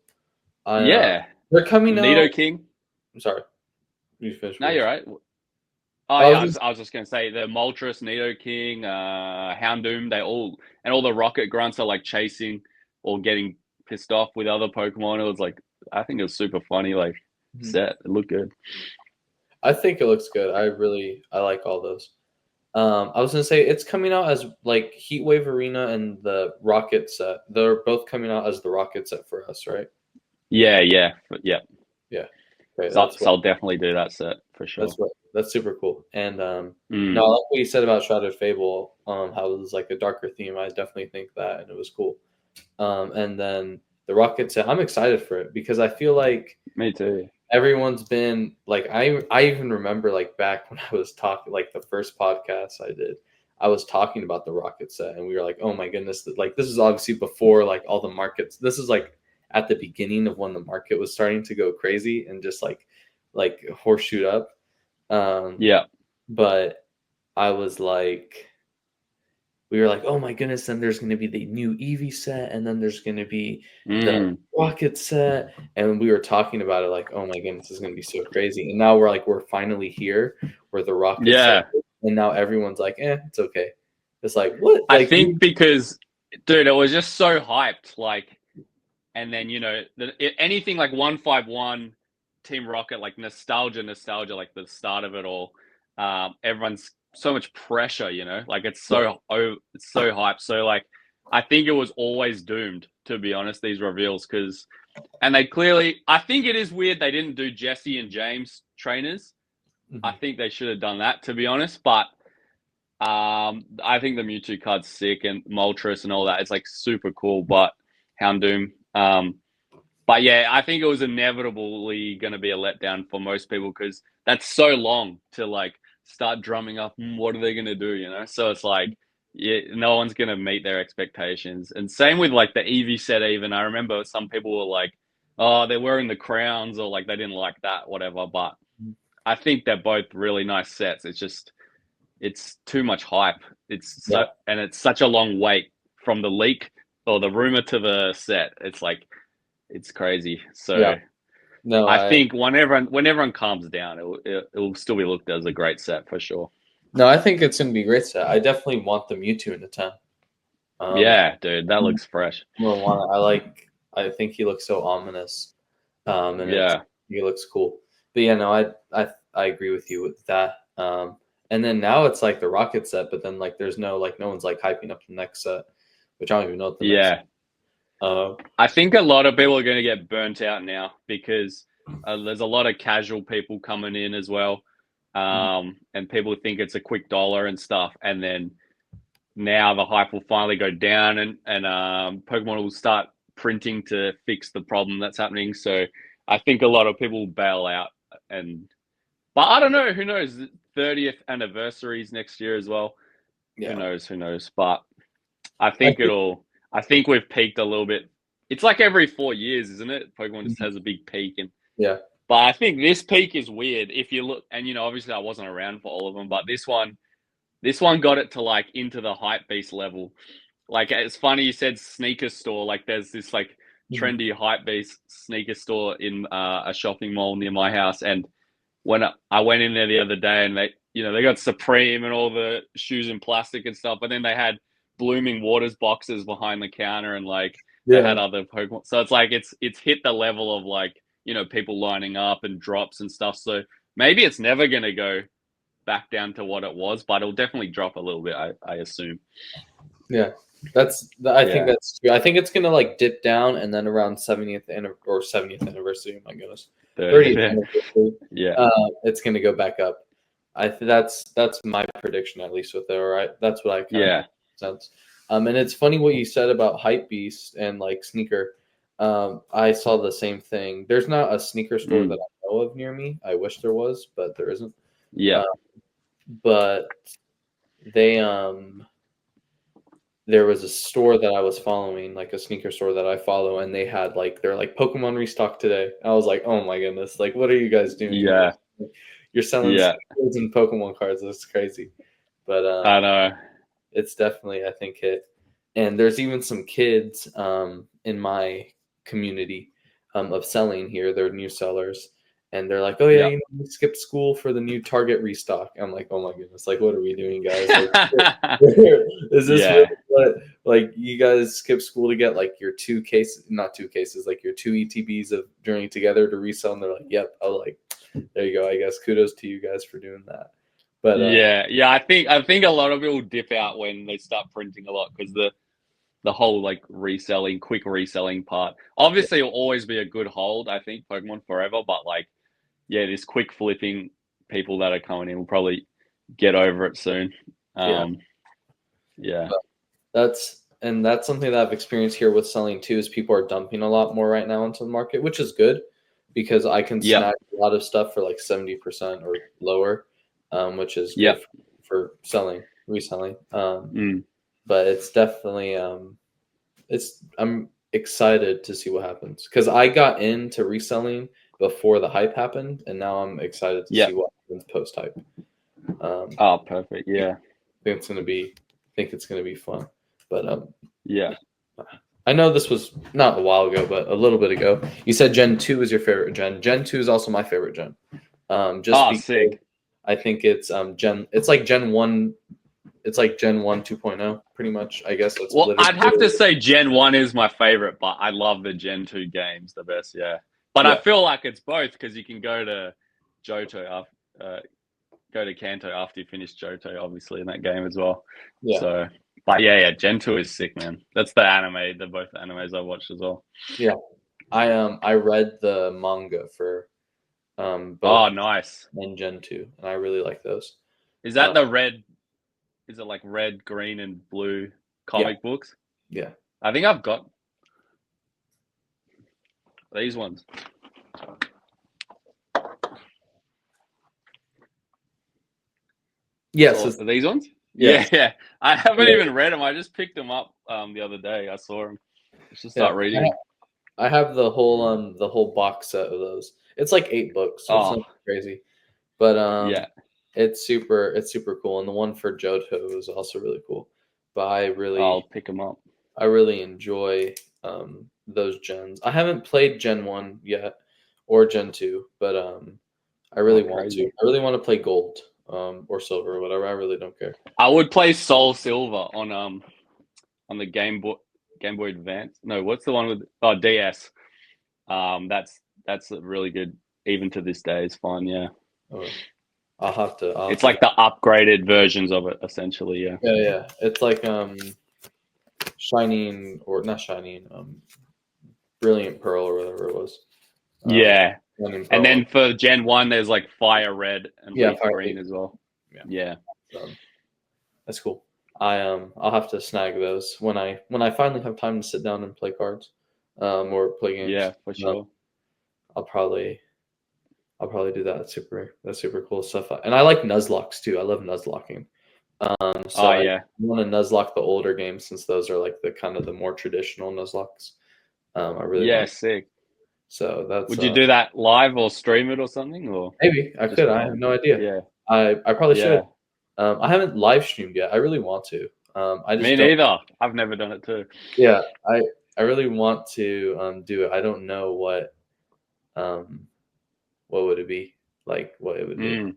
Yeah, they're coming out. Nidoking. I'm sorry. You finished. No, you're right. Oh yeah, I was just gonna say the Moltres, Nidoking, Houndoom, all the Rocket grunts are like chasing or getting pissed off with other Pokemon. It was like, I think it was super funny, like set. It looked good. I think it looks good. I like all those. I was gonna say it's coming out as like Heatwave Arena and the Rocket set. They're both coming out as the Rocket set for us, right? Yeah. Yeah. Okay, So I'll definitely do that set for sure. that's super cool. And no, I Mm. like what you said about Shrouded Fable. How it was like a darker theme. I definitely think that, and it was cool. And then the Rocket set, I'm excited for it because I feel like Me too. everyone's been like I even remember like back when I was talking like the first podcast I did, I was talking about the Rocket set and we were like, oh my goodness, like this is obviously before like all the markets. This is like at the beginning of when the market was starting to go crazy and just like horseshoe up. Yeah. But I was like, we were like, oh my goodness, then there's going to be the new Eevee set, and then there's going to be the Rocket set, and we were talking about it like, oh my goodness, this is going to be so crazy. And now we're finally here where the Rocket Yeah. set, and now everyone's like, it's okay. It's like what? I Like, think because, dude, it was just so hyped. Like, and then anything like 151 Team Rocket, like nostalgia, like the start of it all. Everyone's so much pressure, like it's so hyped. So like, I think it was always doomed, to be honest, these reveals, and they clearly, I think it is weird they didn't do Jesse and James trainers. I think they should have done that, to be honest, but I think the Mewtwo card's sick, and Moltres and all that, it's like super cool, but Houndoom. But yeah, I think it was inevitably going to be a letdown for most people because that's so long to like start drumming up. What are they going to do? So it's like, yeah, no one's going to meet their expectations. And same with like the Eevee set. Even I remember some people were like, "Oh, they're wearing the crowns," or like they didn't like that, whatever. But I think they're both really nice sets. It's too much hype. And it's such a long wait from the leak or the rumor to the set. It's like, it's crazy. So no, I think when everyone calms down, it will still be looked at as a great set for sure. No, I think it's going to be a great set. I definitely want the Mewtwo in the 10. Yeah, dude, that looks fresh. I think he looks so ominous. And Yeah, he looks cool. But yeah, no, I agree with you with that. And then now it's like the Rocket set, but then like there's no one's like hyping up the next set, which I don't even know what the next set. I think a lot of people are going to get burnt out now because there's a lot of casual people coming in as well, and people think it's a quick dollar and stuff, and then now the hype will finally go down, and Pokemon will start printing to fix the problem that's happening. So I think a lot of people will bail out, but I don't know. Who knows? 30th anniversaries next year as well. Yeah. Who knows? But I think we've peaked a little bit. It's like every 4 years, isn't it? Pokemon just has a big peak, but I think this peak is weird. If you look, and obviously I wasn't around for all of them, but this one got it to like into the hype beast level. Like, it's funny you said sneaker store. Like, there's this like trendy hype beast sneaker store in a shopping mall near my house, and when I went in there the other day, and they got Supreme and all the shoes in plastic and stuff, but then they had Blooming Waters boxes behind the counter, and like they had other Pokemon. So it's like it's hit the level of like people lining up and drops and stuff. So maybe it's never gonna go back down to what it was, but it'll definitely drop a little bit, I assume. Yeah, I think that's true. I think it's gonna like dip down, and then around 70th anniversary. My goodness, 30th anniversary. Yeah, it's gonna go back up. That's my prediction, at least with it. All right, that's what I kind of sense. And it's funny what you said about hype beast and like sneaker. I saw the same thing. There's not a sneaker store that I know of near me. I wish there was, but there isn't. Yeah. But they there was a store that I was following, like a sneaker store that I follow, and they had they're like Pokemon restock today. I was like, oh my goodness, like what are you guys doing? Yeah. You're selling sneakers and Pokemon cards. That's crazy. But I know. It's definitely, I think, hit. And there's even some kids in my community of selling here. They're new sellers. And they're like, oh, yeah, we skipped school for the new Target restock. I'm like, oh, my goodness. Like, what are we doing, guys? Like, is this really what, like, you guys skip school to get, like, your not two cases, like, your 2 ETBs of Journey Together to resell? And they're like, yep. I was like, there you go. I guess kudos to you guys for doing that. But yeah. I think a lot of it will dip out when they start printing a lot because the whole like reselling, quick reselling part. Obviously, it'll always be a good hold. I think Pokemon forever, but like, yeah, this quick flipping people that are coming in will probably get over it soon. yeah, Yeah. that's something that I've experienced here with selling too. Is people are dumping a lot more right now into the market, which is good because I can Yep. snag a lot of stuff for like 70% or lower, which is Yep. good for reselling. Mm. But it's definitely I'm excited to see what happens because I got into reselling before the hype happened, and now I'm excited to see Yep. what happens post hype. Oh, perfect. Yeah. I think it's gonna be fun. But Yeah. I know this was not a while ago, but a little bit ago. You said Gen 2 is your favorite gen. Gen 2 is also my favorite gen. Just because Sick. I think it's it's like Gen 1. It's like Gen 1 2.0, pretty much. I guess that's Well, I'd have to literally. say Gen 1 is my favorite, but I love the Gen 2 games the best, yeah. But I Yeah. feel like it's both because you can go to Johto go to Kanto after you finish Johto, obviously, in that game as well. Yeah. So, but yeah, Gen 2 is sick, man. That's the anime, both the animes I watched as well. Yeah. I read the manga for Oh, both nice. and Gen 2, and I really like those. Is that the red? Is it like red, green, and blue comic books? Yeah. I think I've got these ones. Yes. Are these ones? Yes. Yeah. I haven't Yeah. even read them. I just picked them up the other day. I saw them. Let's just Yeah. start reading. I have the whole box set of those. It's like 8 books, so it's Oh, not crazy. But yeah. it's super cool, and the one for Johto is also really cool. But I'll pick them up. I really enjoy those gens. I haven't played Gen 1 yet or Gen 2, but I really want to. Crazy. I really want to play Gold or Silver or whatever. I really don't care. I would play Soul Silver on the Game Boy Advance. No, what's the one with DS? That's a really good. Even to this day, it's fun. Yeah. Oh, I'll have to. It's like the upgraded versions of it, essentially. Yeah. Yeah. It's like Shining or not Shining, Brilliant Pearl or whatever it was. Yeah. Shining And Pearl. then for Gen 1, there's like Fire Red and Leaf Fire Green Leaf. as well. Yeah. That's cool. I'll have to snag those when I finally have time to sit down and play cards, or play games. Yeah, for sure. I'll probably do that. That's super cool stuff. And I like Nuzlocks too. I love Nuzlocking. So I want to Nuzlock the older games since those are like the kind of the more traditional Nuzlocks. I really want. Sick. So that's. Would you do that live or stream it or something? Or maybe I could. I have no idea. Yeah. I probably should. I haven't live streamed yet. I really want to. I just Me neither. I've never done it too. Yeah, I really want to do it. I don't know what would it be like, what it would be.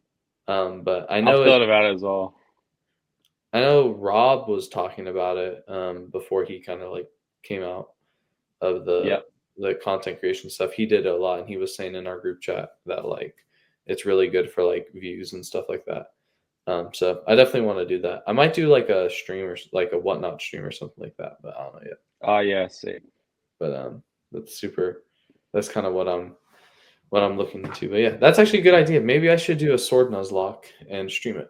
But I know I've thought about it as well. I know Rob was talking about it before he kind of like came out of the content creation stuff. He did a lot, and he was saying in our group chat that like it's really good for like views and stuff like that. So I definitely want to do that. I might do like a stream or like a whatnot stream or something like that, but I don't know yet. Oh yeah, sick. But that's kind of what I'm looking into. But yeah, that's actually a good idea. Maybe I should do a Sword Nuzlocke and stream it.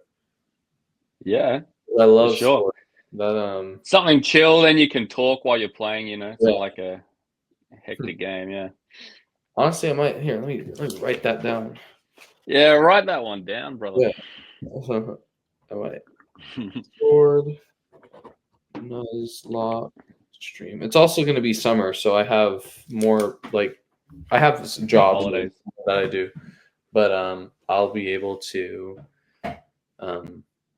Yeah. I love sure. Sword. That something chill, then you can talk while you're playing, it's not like a hectic game, yeah. Honestly, I might let me write that down. Yeah, write that one down, brother. Yeah. I might. Sword Nuzlocke stream. It's also going to be summer, so I have more I have jobs holidays that I do, but I'll be able to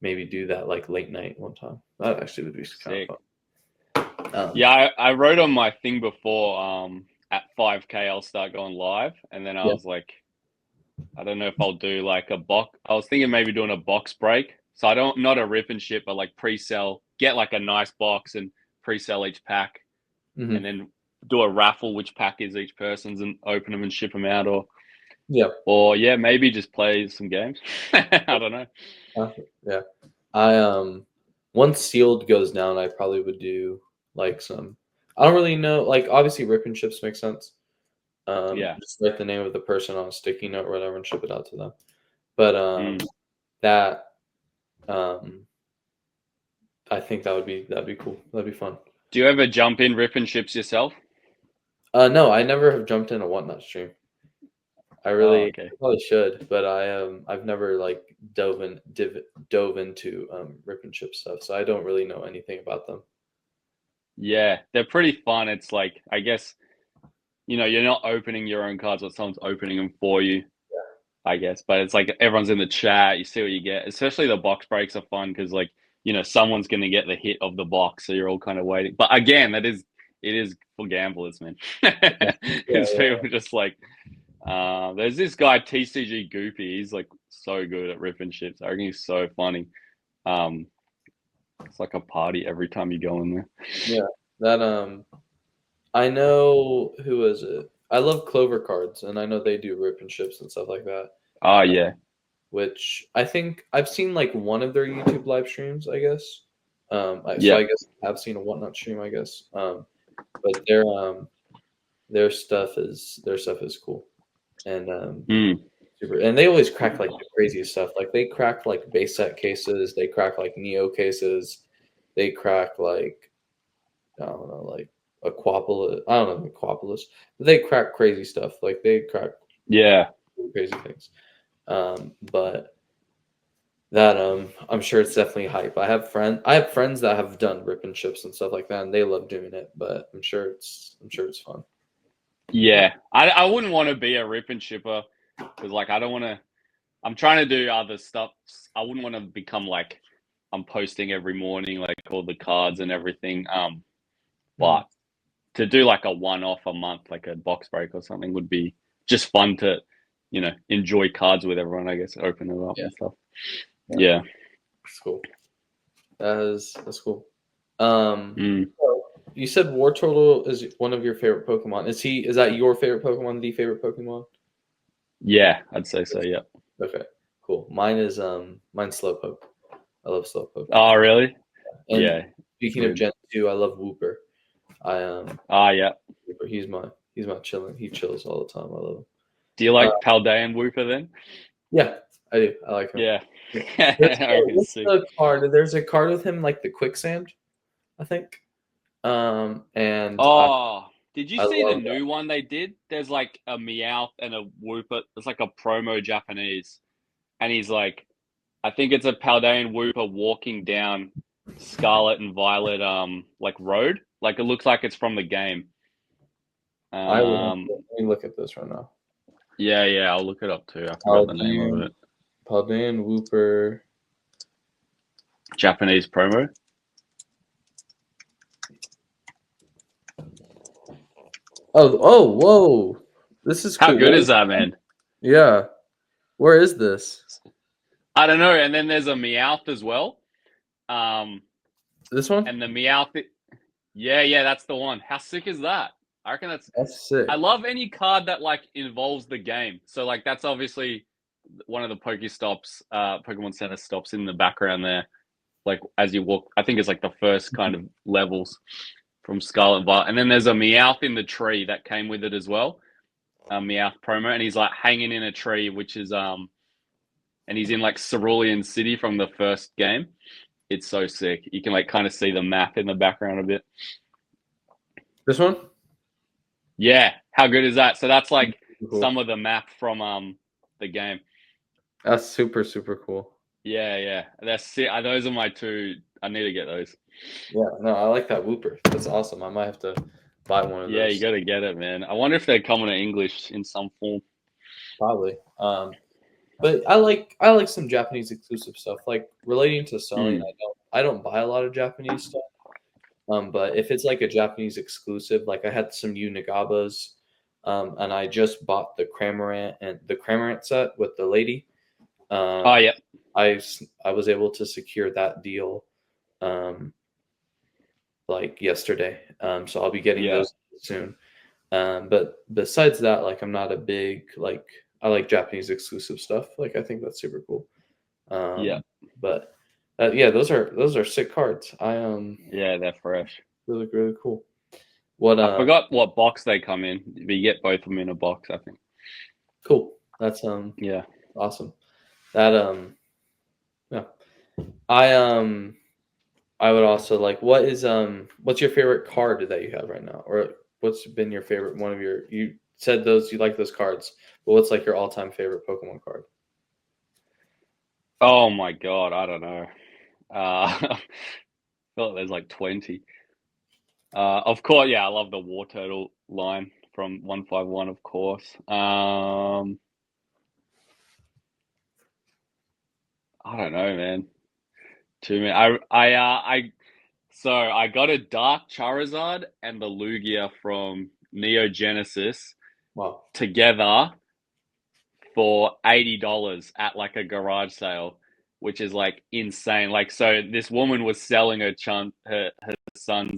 maybe do that like late night one time. That actually would be kind of fun. Yeah, I wrote on my thing before at 5K I'll start going live, and then I was like, I don't know if I'll do like a box. I was thinking maybe doing a box break. So I don't, not a rip and ship, but like pre-sell, get like a nice box and pre-sell each pack, and then do a raffle which pack is each person's and open them and ship them out, or Yeah. Or maybe just play some games. I don't know. Yeah. I once sealed goes down, I probably would do like some. I don't really know. Like obviously, rip and ships make sense. Yeah. Just write the name of the person on a sticky note or whatever and ship it out to them. But that um, I think that'd be cool. That'd be fun. Do you ever jump in rip and ships yourself? No, I never have jumped in a whatnot stream. I Oh, really okay. probably should, but I've never like dove into rip and chip stuff, so I don't really know anything about them. Yeah, they're pretty fun. It's like, I guess, you're not opening your own cards, but someone's opening them for you, I guess. But it's like everyone's in the chat, you see what you get. Especially the box breaks are fun because, like, someone's going to get the hit of the box, so you're all kind of waiting. But again, it is for gamblers, man. Because people are just like, there's this guy TCG Goopy. He's like so good at ripping ships. I reckon he's so funny. It's like a party every time you go in there. Yeah, that I know who is it? I love Clover cards, and I know they do rip and ships and stuff like that. Oh yeah, Which I think I've seen like one of their YouTube live streams, I guess. So yeah, I guess I've seen a whatnot stream, I guess. But their stuff is cool, and super. And they always crack like the craziest stuff. Like they crack like base set cases, they crack like Neo cases, they crack like I don't know, like Aquapolis. I don't know Aquapolis, but they crack crazy stuff. Like they crack yeah. crazy things. But that I'm sure it's definitely hype. I have friends that have done rip and chips and stuff like that, and they love doing it. But I'm sure it's fun. Yeah, I wouldn't want to be a rip and shipper because, like, I don't want to. I'm trying to do other stuff. I wouldn't want to become like I'm posting every morning, like all the cards and everything. But to do like a one-off a month, like a box break or something, would be just fun to, enjoy cards with everyone. I guess open it up and stuff. Yeah, That's cool. That's cool. Mm. You said War Turtle is one of your favorite Pokemon. Is that your favorite Pokemon? The favorite Pokemon? Yeah, I'd say so. Yeah. Okay, cool. Mine's Slowpoke. I love Slowpoke. Oh, really? And Yeah. speaking of Gen 2, I love Wooper. Yeah. Wooper, he's my chilling. He chills all the time. I love him. Do you like Paldean Wooper then? Yeah, I do. I like him. Yeah. What's the card? There's a card with him like the quicksand, I think. And did you see the new one they did? There's like a Meowth and a Wooper. It's like a promo Japanese, and he's like, I think it's a Paldean Wooper walking down Scarlet and Violet like road. Like it looks like it's from the game. let me look at this right now. Yeah, I'll look it up too. I forgot the name of it. Paldean Wooper. Japanese promo. Whoa! This is cool. How good is that, man? Yeah. Where is this? I don't know. And then there's a Meowth as well. This one? And the Meowth. Yeah, that's the one. How sick is that? I reckon that's sick. I love any card that like involves the game. So like that's obviously one of the Pokestops, Pokemon Center stops in the background there. Like as you walk, I think it's like the first kind of levels from Scarlet and Violet. And then there's a Meowth in the tree that came with it as well. Meowth promo, and he's like hanging in a tree, which is and he's in like Cerulean City from the first game. It's so sick. You can like kind of see the map in the background a bit. This one? Yeah. How good is that? So that's like some of the map from the game. That's super, super cool. Yeah. That's it. Those are my two. I need to get those. Yeah, no, I like that Wooper. That's awesome. I might have to buy one of those. Yeah, you got to get it, man. I wonder if they're coming to English in some form. Probably. But I like some Japanese exclusive stuff. Like relating to selling, I don't buy a lot of Japanese stuff. But if it's like a Japanese exclusive, like I had some Unigabas, and I just bought the Cramorant set with the lady. Yeah. I was able to secure that deal, like yesterday. So I'll be getting those soon. But besides that, like I'm not a big like I like Japanese exclusive stuff. Like I think that's super cool. Yeah. But yeah, those are sick cards. Yeah, they're fresh. They look really cool. What I forgot what box they come in, but you get both of them in a box, I think. Cool. That's Yeah. awesome. That yeah. I would also like, what's your favorite card that you have right now? Or what's been your favorite one of your, you said those, you like those cards, but what's like your all-time favorite Pokemon card? Oh my God, I don't know. I feel like there's like 20. Of course, yeah, I love the Wartortle line from 151, of course. I don't know, man. Too many. So I got a Dark Charizard and the Lugia from Neo Genesis Wow. together for $80 at like a garage sale, which is like insane. Like, so this woman was selling her son's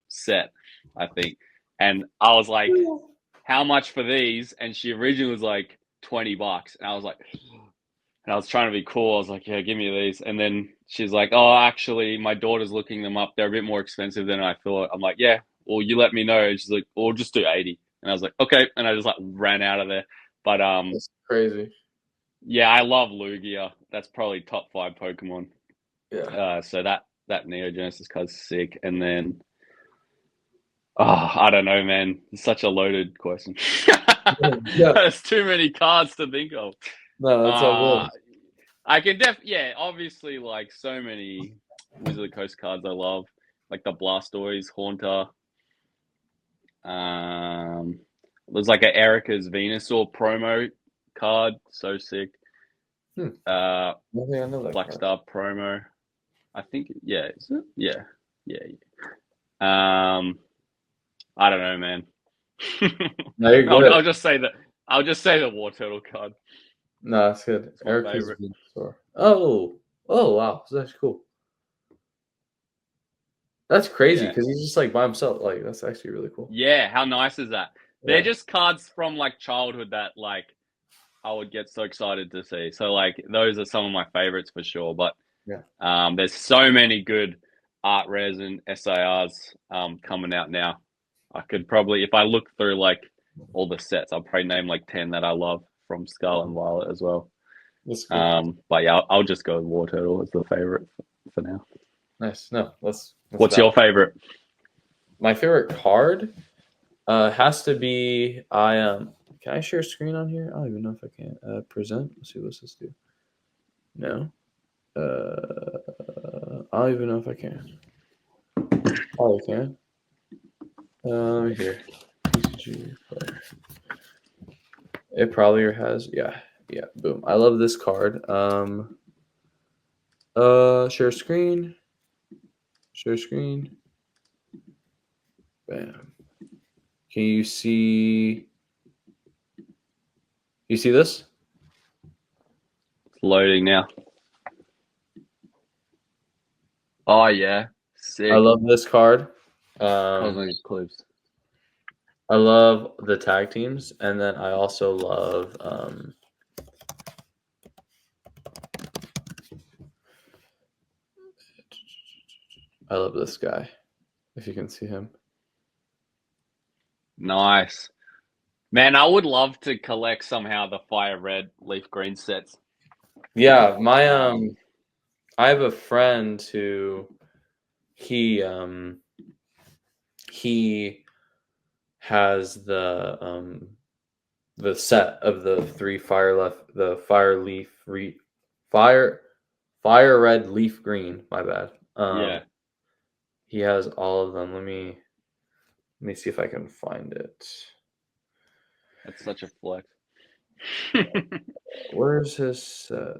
set, I think, and I was like, "How much for these?" And she originally was like $20, and I was like, and I was trying to be cool. I was like, "Yeah, give me these." And then she's like, "Oh, actually, my daughter's looking them up. They're a bit more expensive than I thought." I'm like, "Yeah, well, you let me know." And she's like, "We'll just do 80." And I was like, "Okay." And I just like ran out of there. But That's crazy. yeah, I love Lugia. That's probably top 5 Pokemon. Yeah. So that Neo Genesis card's sick. And then, I don't know, man. It's such a loaded question. Yeah. There's too many cards to think of. No, that's all Uh, good. I can yeah, obviously, like so many Wizard of the Coast cards I love, like the Blastoise, Haunter. There's like a Erica's Venusaur promo card, so sick. Hmm. Uh, I think I know that Black card. Star promo. I think, yeah, is it? Yeah, yeah. I don't know, man. No, you're good. I'll just say that. I'll just say the War Turtle card. No, that's good. It's my Erica's favorite. Venusaur. Oh, wow. That's cool. That's crazy Yeah, because he's just like by himself. Like, that's actually really cool. yeah. How nice is that? They're Yeah. just cards from like childhood that like I would get so excited to see. So like those are some of my favorites for sure. But Yeah. there's so many good art rares and SIRs coming out now. I could probably, if I look through like all the sets, I'll probably name like 10 that I love from Scarlet and Violet as well. That's good. But yeah, I'll just go with War Turtle as the favorite for now. Nice. No, that's What's valid. your favorite? My favorite card has to be can I share screen on here? I don't even know if I can. Present. Let's see, what's this do? No. I don't even know if I can. Oh, I can. Here. PCG player. It probably has. Yeah. Boom. I love this card. Share screen. Share screen. Bam. Can you see? You see this? It's loading now. Oh yeah, sick. I love this card. I was like clips. I love the tag teams, and then I also love I love this guy. If you can see him. Nice. Man, I would love to collect somehow the Fire Red, Leaf Green sets. Yeah, I have a friend who he has the set of the 3 fire red leaf green, my bad. Yeah, He has all of them. Let me see if I can find it. that's such a flex. Where's his set?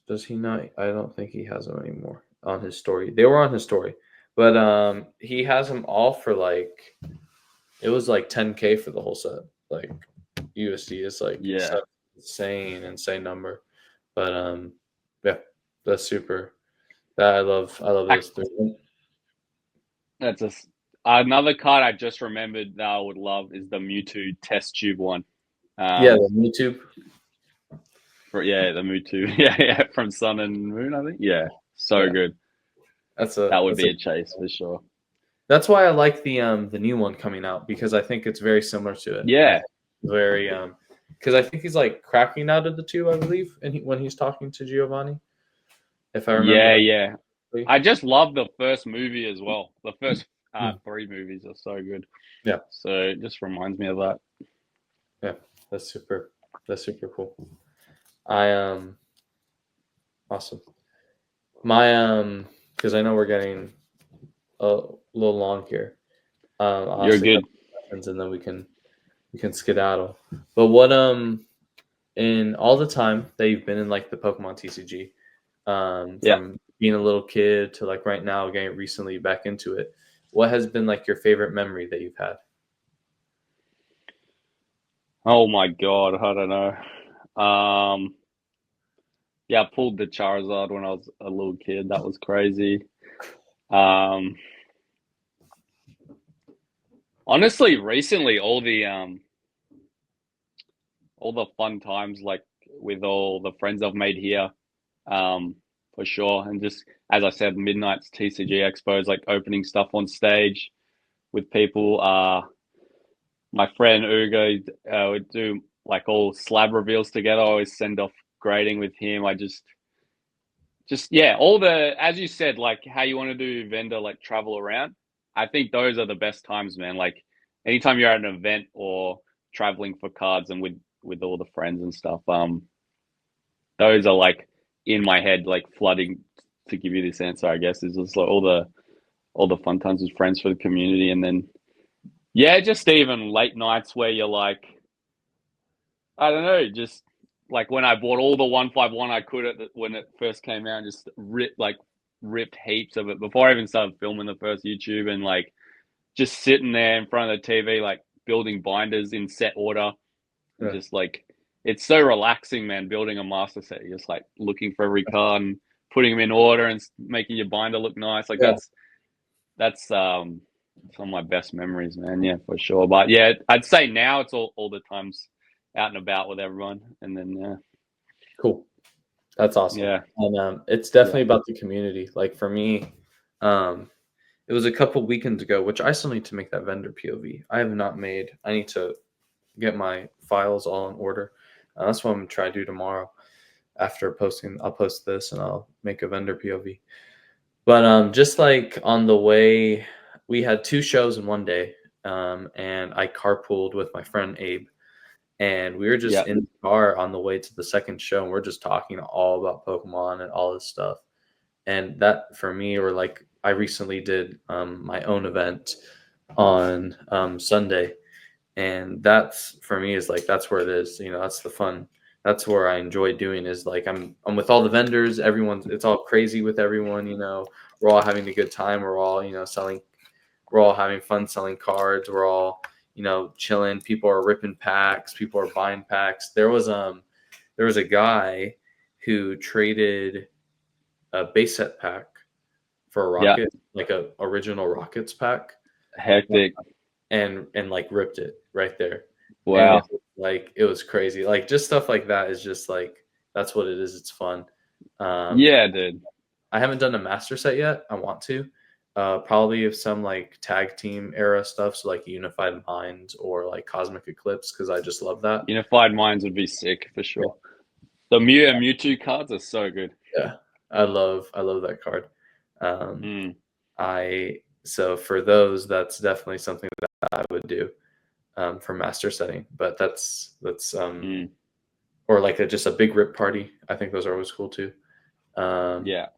Does he not? I don't think he has them anymore on his story. They were on his story, but he has them all for like, it was like 10K for the whole set. Like USD is like Yeah. insane number. But yeah, that's super. That I love those 3. That's another card I just remembered that I would love is the Mewtwo test tube one. Yeah, the YouTube. The Mewtwo. Yeah, from Sun and Moon, I think. Yeah, so Yeah. good. That's That would be a chase for sure. That's why I like the new one coming out, because I think it's very similar to it. Yeah, Very because I think he's like cracking out of the tube, I believe, and when he's talking to Giovanni, if I remember. yeah. Correctly. I just love the first movie as well. The first 3 movies are so good. Yeah. So it just reminds me of that. Yeah, that's super cool. I awesome. My because I know we're getting a little long here. I'll You're ask a good. couple questions and then we can skedaddle. But what in all the time that you've been in like the Pokemon TCG, from being a little kid to like right now getting recently back into it, what has been like your favorite memory that you've had? Oh my God, I don't know. Yeah, I pulled the Charizard when I was a little kid. That was crazy. Honestly, recently all the fun times like with all the friends I've made here, for sure. And just as I said, Midnight's TCG Expos, like opening stuff on stage with people. My friend Ugo would do like all slab reveals together. I always send off grading with him. I just yeah, all the, as you said, like how you want to do vendor like travel around. I think those are the best times, man. Like anytime you're at an event or traveling for cards and with all the friends and stuff, those are like in my head, like flooding to give you this answer, I guess, is just like all the fun times with friends for the community. And then yeah, just even late nights where you're like, I don't know, just like when I bought all the 151 I could when it first came out, just ripped heaps of it before I even started filming the first YouTube, and like just sitting there in front of the TV, like building binders in set order, and just like it's so relaxing, man. Building a master set, you're just like looking for every card and putting them in order and making your binder look nice. Like that's some of my best memories, man. Yeah, for sure. But yeah, I'd say now it's all the times out and about with everyone, and then Cool. That's awesome. Yeah. And it's definitely about the community. Like for me, it was a couple weekends ago, which I still need to make that vendor POV. I have not made. I need to get my files all in order. That's what I'm gonna try to do tomorrow. After posting, I'll post this and I'll make a vendor POV. But just like on the way, we had 2 shows in one day, and I carpooled with my friend Abe, and we were just in the car on the way to the second show, and we're just talking all about Pokemon and all this stuff. And that for me, or like I recently did my own event on Sunday, and that's for me is like that's where it is. You know, that's the fun. That's where I enjoy doing is like I'm with all the vendors. Everyone's it's all crazy with everyone. You know, we're all having a good time. We're all selling. We're all having fun selling cards. We're all chilling. People are ripping packs. People are buying packs. There was a guy who traded a base set pack for a rocket, like a original Rockets pack. Hectic. And like ripped it right there. Wow. Like it was crazy. Like just stuff like that is just like that's what it is. It's fun. Yeah, dude. I haven't done a master set yet. I want to. Probably if some like tag team era stuff, so like Unified Minds or like Cosmic Eclipse, because I just love that. Unified Minds would be sick for sure. The Mew and Mewtwo cards are so good. Yeah, I love that card. So for those, that's definitely something that I would do for master setting. But that's or like just a big rip party. I think those are always cool too. Yeah.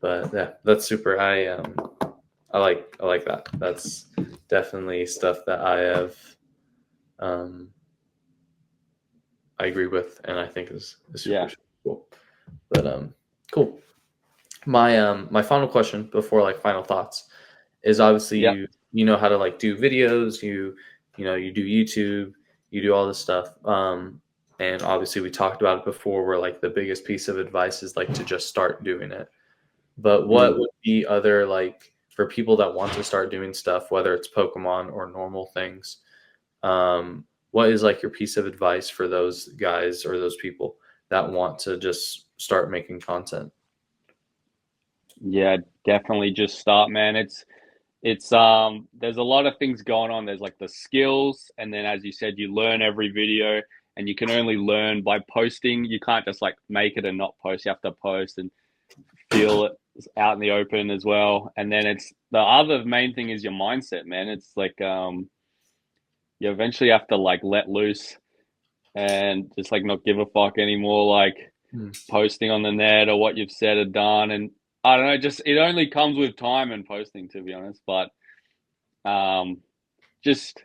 But yeah, that's super. I like that. That's definitely stuff that I have. I agree with, and I think is super cool. But cool. My final question before like final thoughts is obviously you know how to like do videos. You do YouTube. You do all this stuff. And obviously we talked about it before. Where like the biggest piece of advice is like to just start doing it. But what would be other like for people that want to start doing stuff, whether it's Pokemon or normal things? What is like your piece of advice for those guys or those people that want to just start making content? Yeah, definitely just start, man. It's there's a lot of things going on. There's like the skills, and then as you said, you learn every video, and you can only learn by posting. You can't just like make it and not post. You have to post and feel it out in the open as well. And then it's the other main thing is your mindset, man. It's like you eventually have to like let loose and just like not give a fuck anymore, like posting on the net or what you've said or done. And I don't know, just it only comes with time and posting, to be honest. But just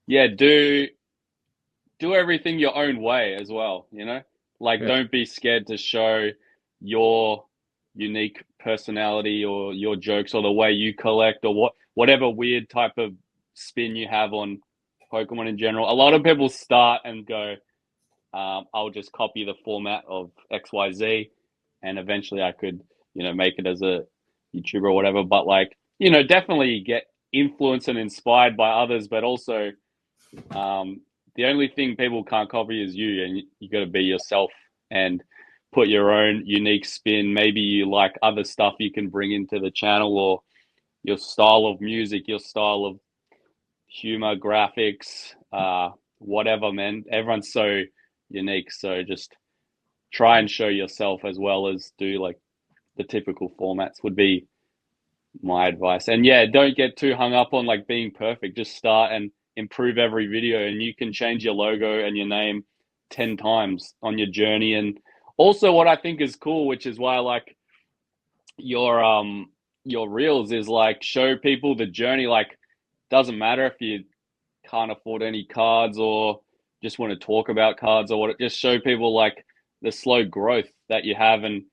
yeah, do everything your own way as well, you know? Like Yeah. don't be scared to show your unique personality or your jokes or the way you collect or whatever weird type of spin you have on Pokemon in general. A lot of people start and go, I'll just copy the format of XYZ and eventually I could, make it as a YouTuber or whatever. But like, definitely get influenced and inspired by others, but also the only thing people can't copy is you, and you got to be yourself and put your own unique spin. Maybe you like other stuff you can bring into the channel, or your style of music, your style of humor, graphics, whatever, man. Everyone's so unique. So just try and show yourself as well as do like the typical formats would be my advice. And yeah, don't get too hung up on like being perfect. Just start and improve every video, and you can change your logo and your name 10 times on your journey. And also what I think is cool, which is why I like your reels, is like show people the journey. Like doesn't matter if you can't afford any cards or just want to talk about cards or what, just show people like the slow growth that you have. And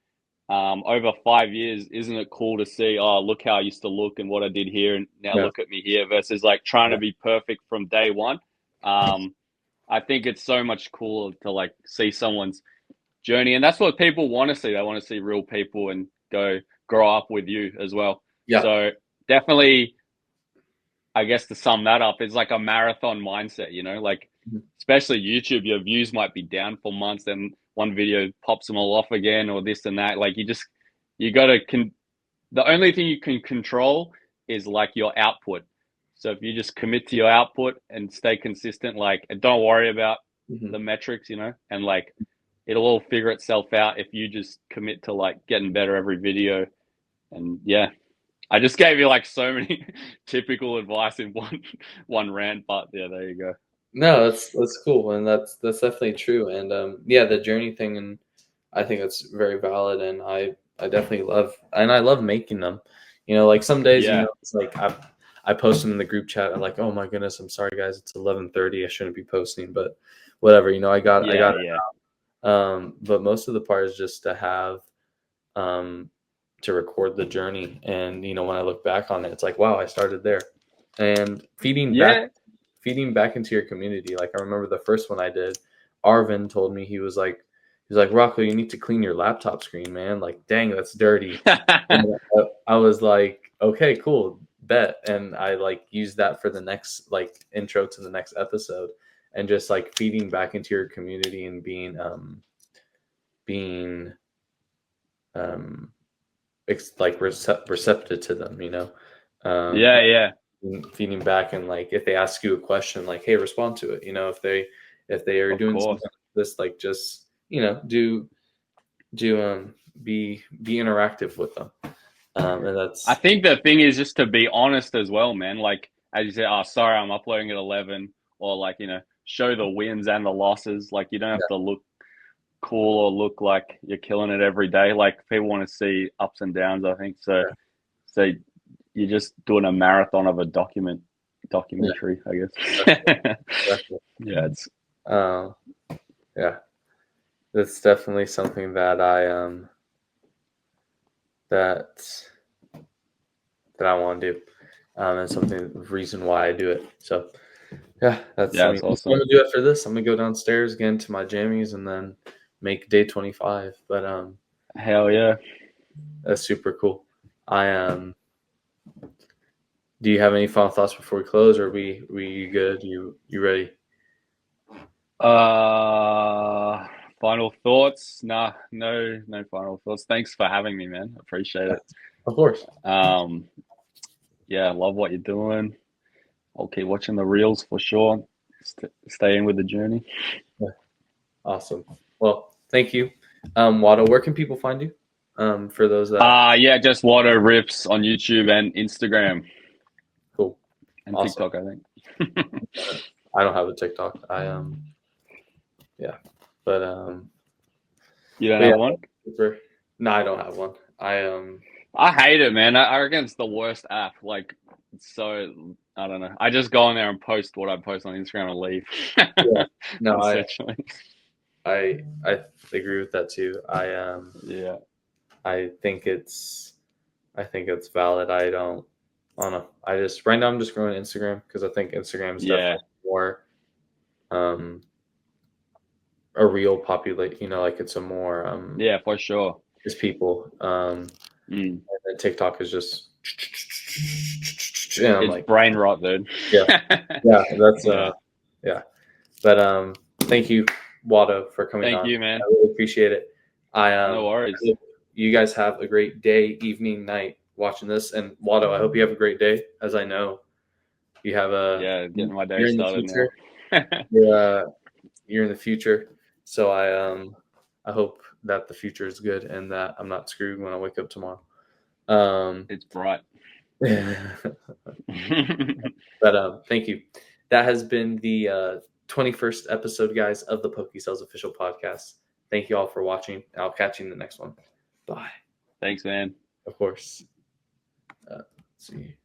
over 5 years, isn't it cool to see, oh, look how I used to look and what I did here, and now Yeah. look at me here, versus like trying to be perfect from day one. I think it's so much cooler to like see someone's journey, and that's what people want to see. They want to see real people and grow up with you as well. Yeah. So definitely, I guess to sum that up, it's like a marathon mindset, like especially YouTube, your views might be down for months, then one video pops them all off again or this and that. Like you got to, the only thing you can control is like your output. So if you just commit to your output and stay consistent, like, and don't worry about the metrics, and like it'll all figure itself out if you just commit to like getting better every video. And yeah, I just gave you like so many typical advice in one rant, but yeah, there you go. No, that's cool, and that's definitely true. And yeah, the journey thing, and I think that's very valid, and I definitely love making them. Like some days, Yeah. it's like I post them in the group chat. I'm like, oh my goodness, I'm sorry guys, it's 11:30. I shouldn't be posting, but whatever. I got Yeah. but most of the part is just to have to record the journey, and when I look back on it, it's like, wow, I started there, and feeding back into your community. Like I remember the first one I did, Arvin told me, he was like, Rocco, you need to clean your laptop screen, man. Like, dang, that's dirty. And I was like, okay, cool, bet. And I like used that for the next like intro to the next episode, and just like feeding back into your community and being like receptive to them, Yeah. feeding back, and like if they ask you a question, like, hey, respond to it. If they are Of doing course. something like this, like just do be interactive with them. And that's, I think the thing is just to be honest as well, man. Like as you say, oh, sorry, I'm uploading at 11, or like show the wins and the losses. Like you don't have to look cool or look like you're killing it every day. Like people want to see ups and downs, I think. So you're just doing a marathon of a documentary, I guess. Exactly. Yeah, it's yeah, that's definitely something that I that I want to do, and something reason why I do it. So yeah, that's awesome. I'm gonna do after this. I'm gonna go downstairs again to my jammies and then make day 25. But hell yeah, that's super cool. Do you have any final thoughts before we close, or are we good? You ready? Final thoughts? Nah, no final thoughts. Thanks for having me, man. Appreciate it. Of course. Yeah, love what you're doing. I'll keep watching the reels for sure. Stay in with the journey. Awesome. Well, thank you. Watto, where can people find you? For those that Yeah, just Watto-Rips on YouTube and Instagram. Cool. And Awesome. TikTok, I think. I don't have a TikTok. But You don't have one? No, I don't have one. I hate it, man. I reckon it's the worst app. Like, so I don't know. I just go on there and post what I post on Instagram and leave. Yeah. No, essentially. I agree with that too. Yeah. I think it's valid. I don't know. Right now I'm just going to Instagram because I think Instagram is definitely more a real populate. Like it's a more yeah, for sure. It's people. And then TikTok is just. And I'm it's like brain rot, dude. Yeah, that's yeah. But thank you, Watto, for coming on. Thank you, man. I really appreciate it. No worries. You guys have a great day, evening, night watching this, and Watto, I hope you have a great day. As I know, you have getting my day started now. You're in the future, so I hope that the future is good and that I'm not screwed when I wake up tomorrow. It's bright. But thank you. That has been the 21st episode, guys, of the PokéSells Official Podcast. Thank you all for watching. I'll catch you in the next one. Bye. Thanks, man. Of course. Let's see.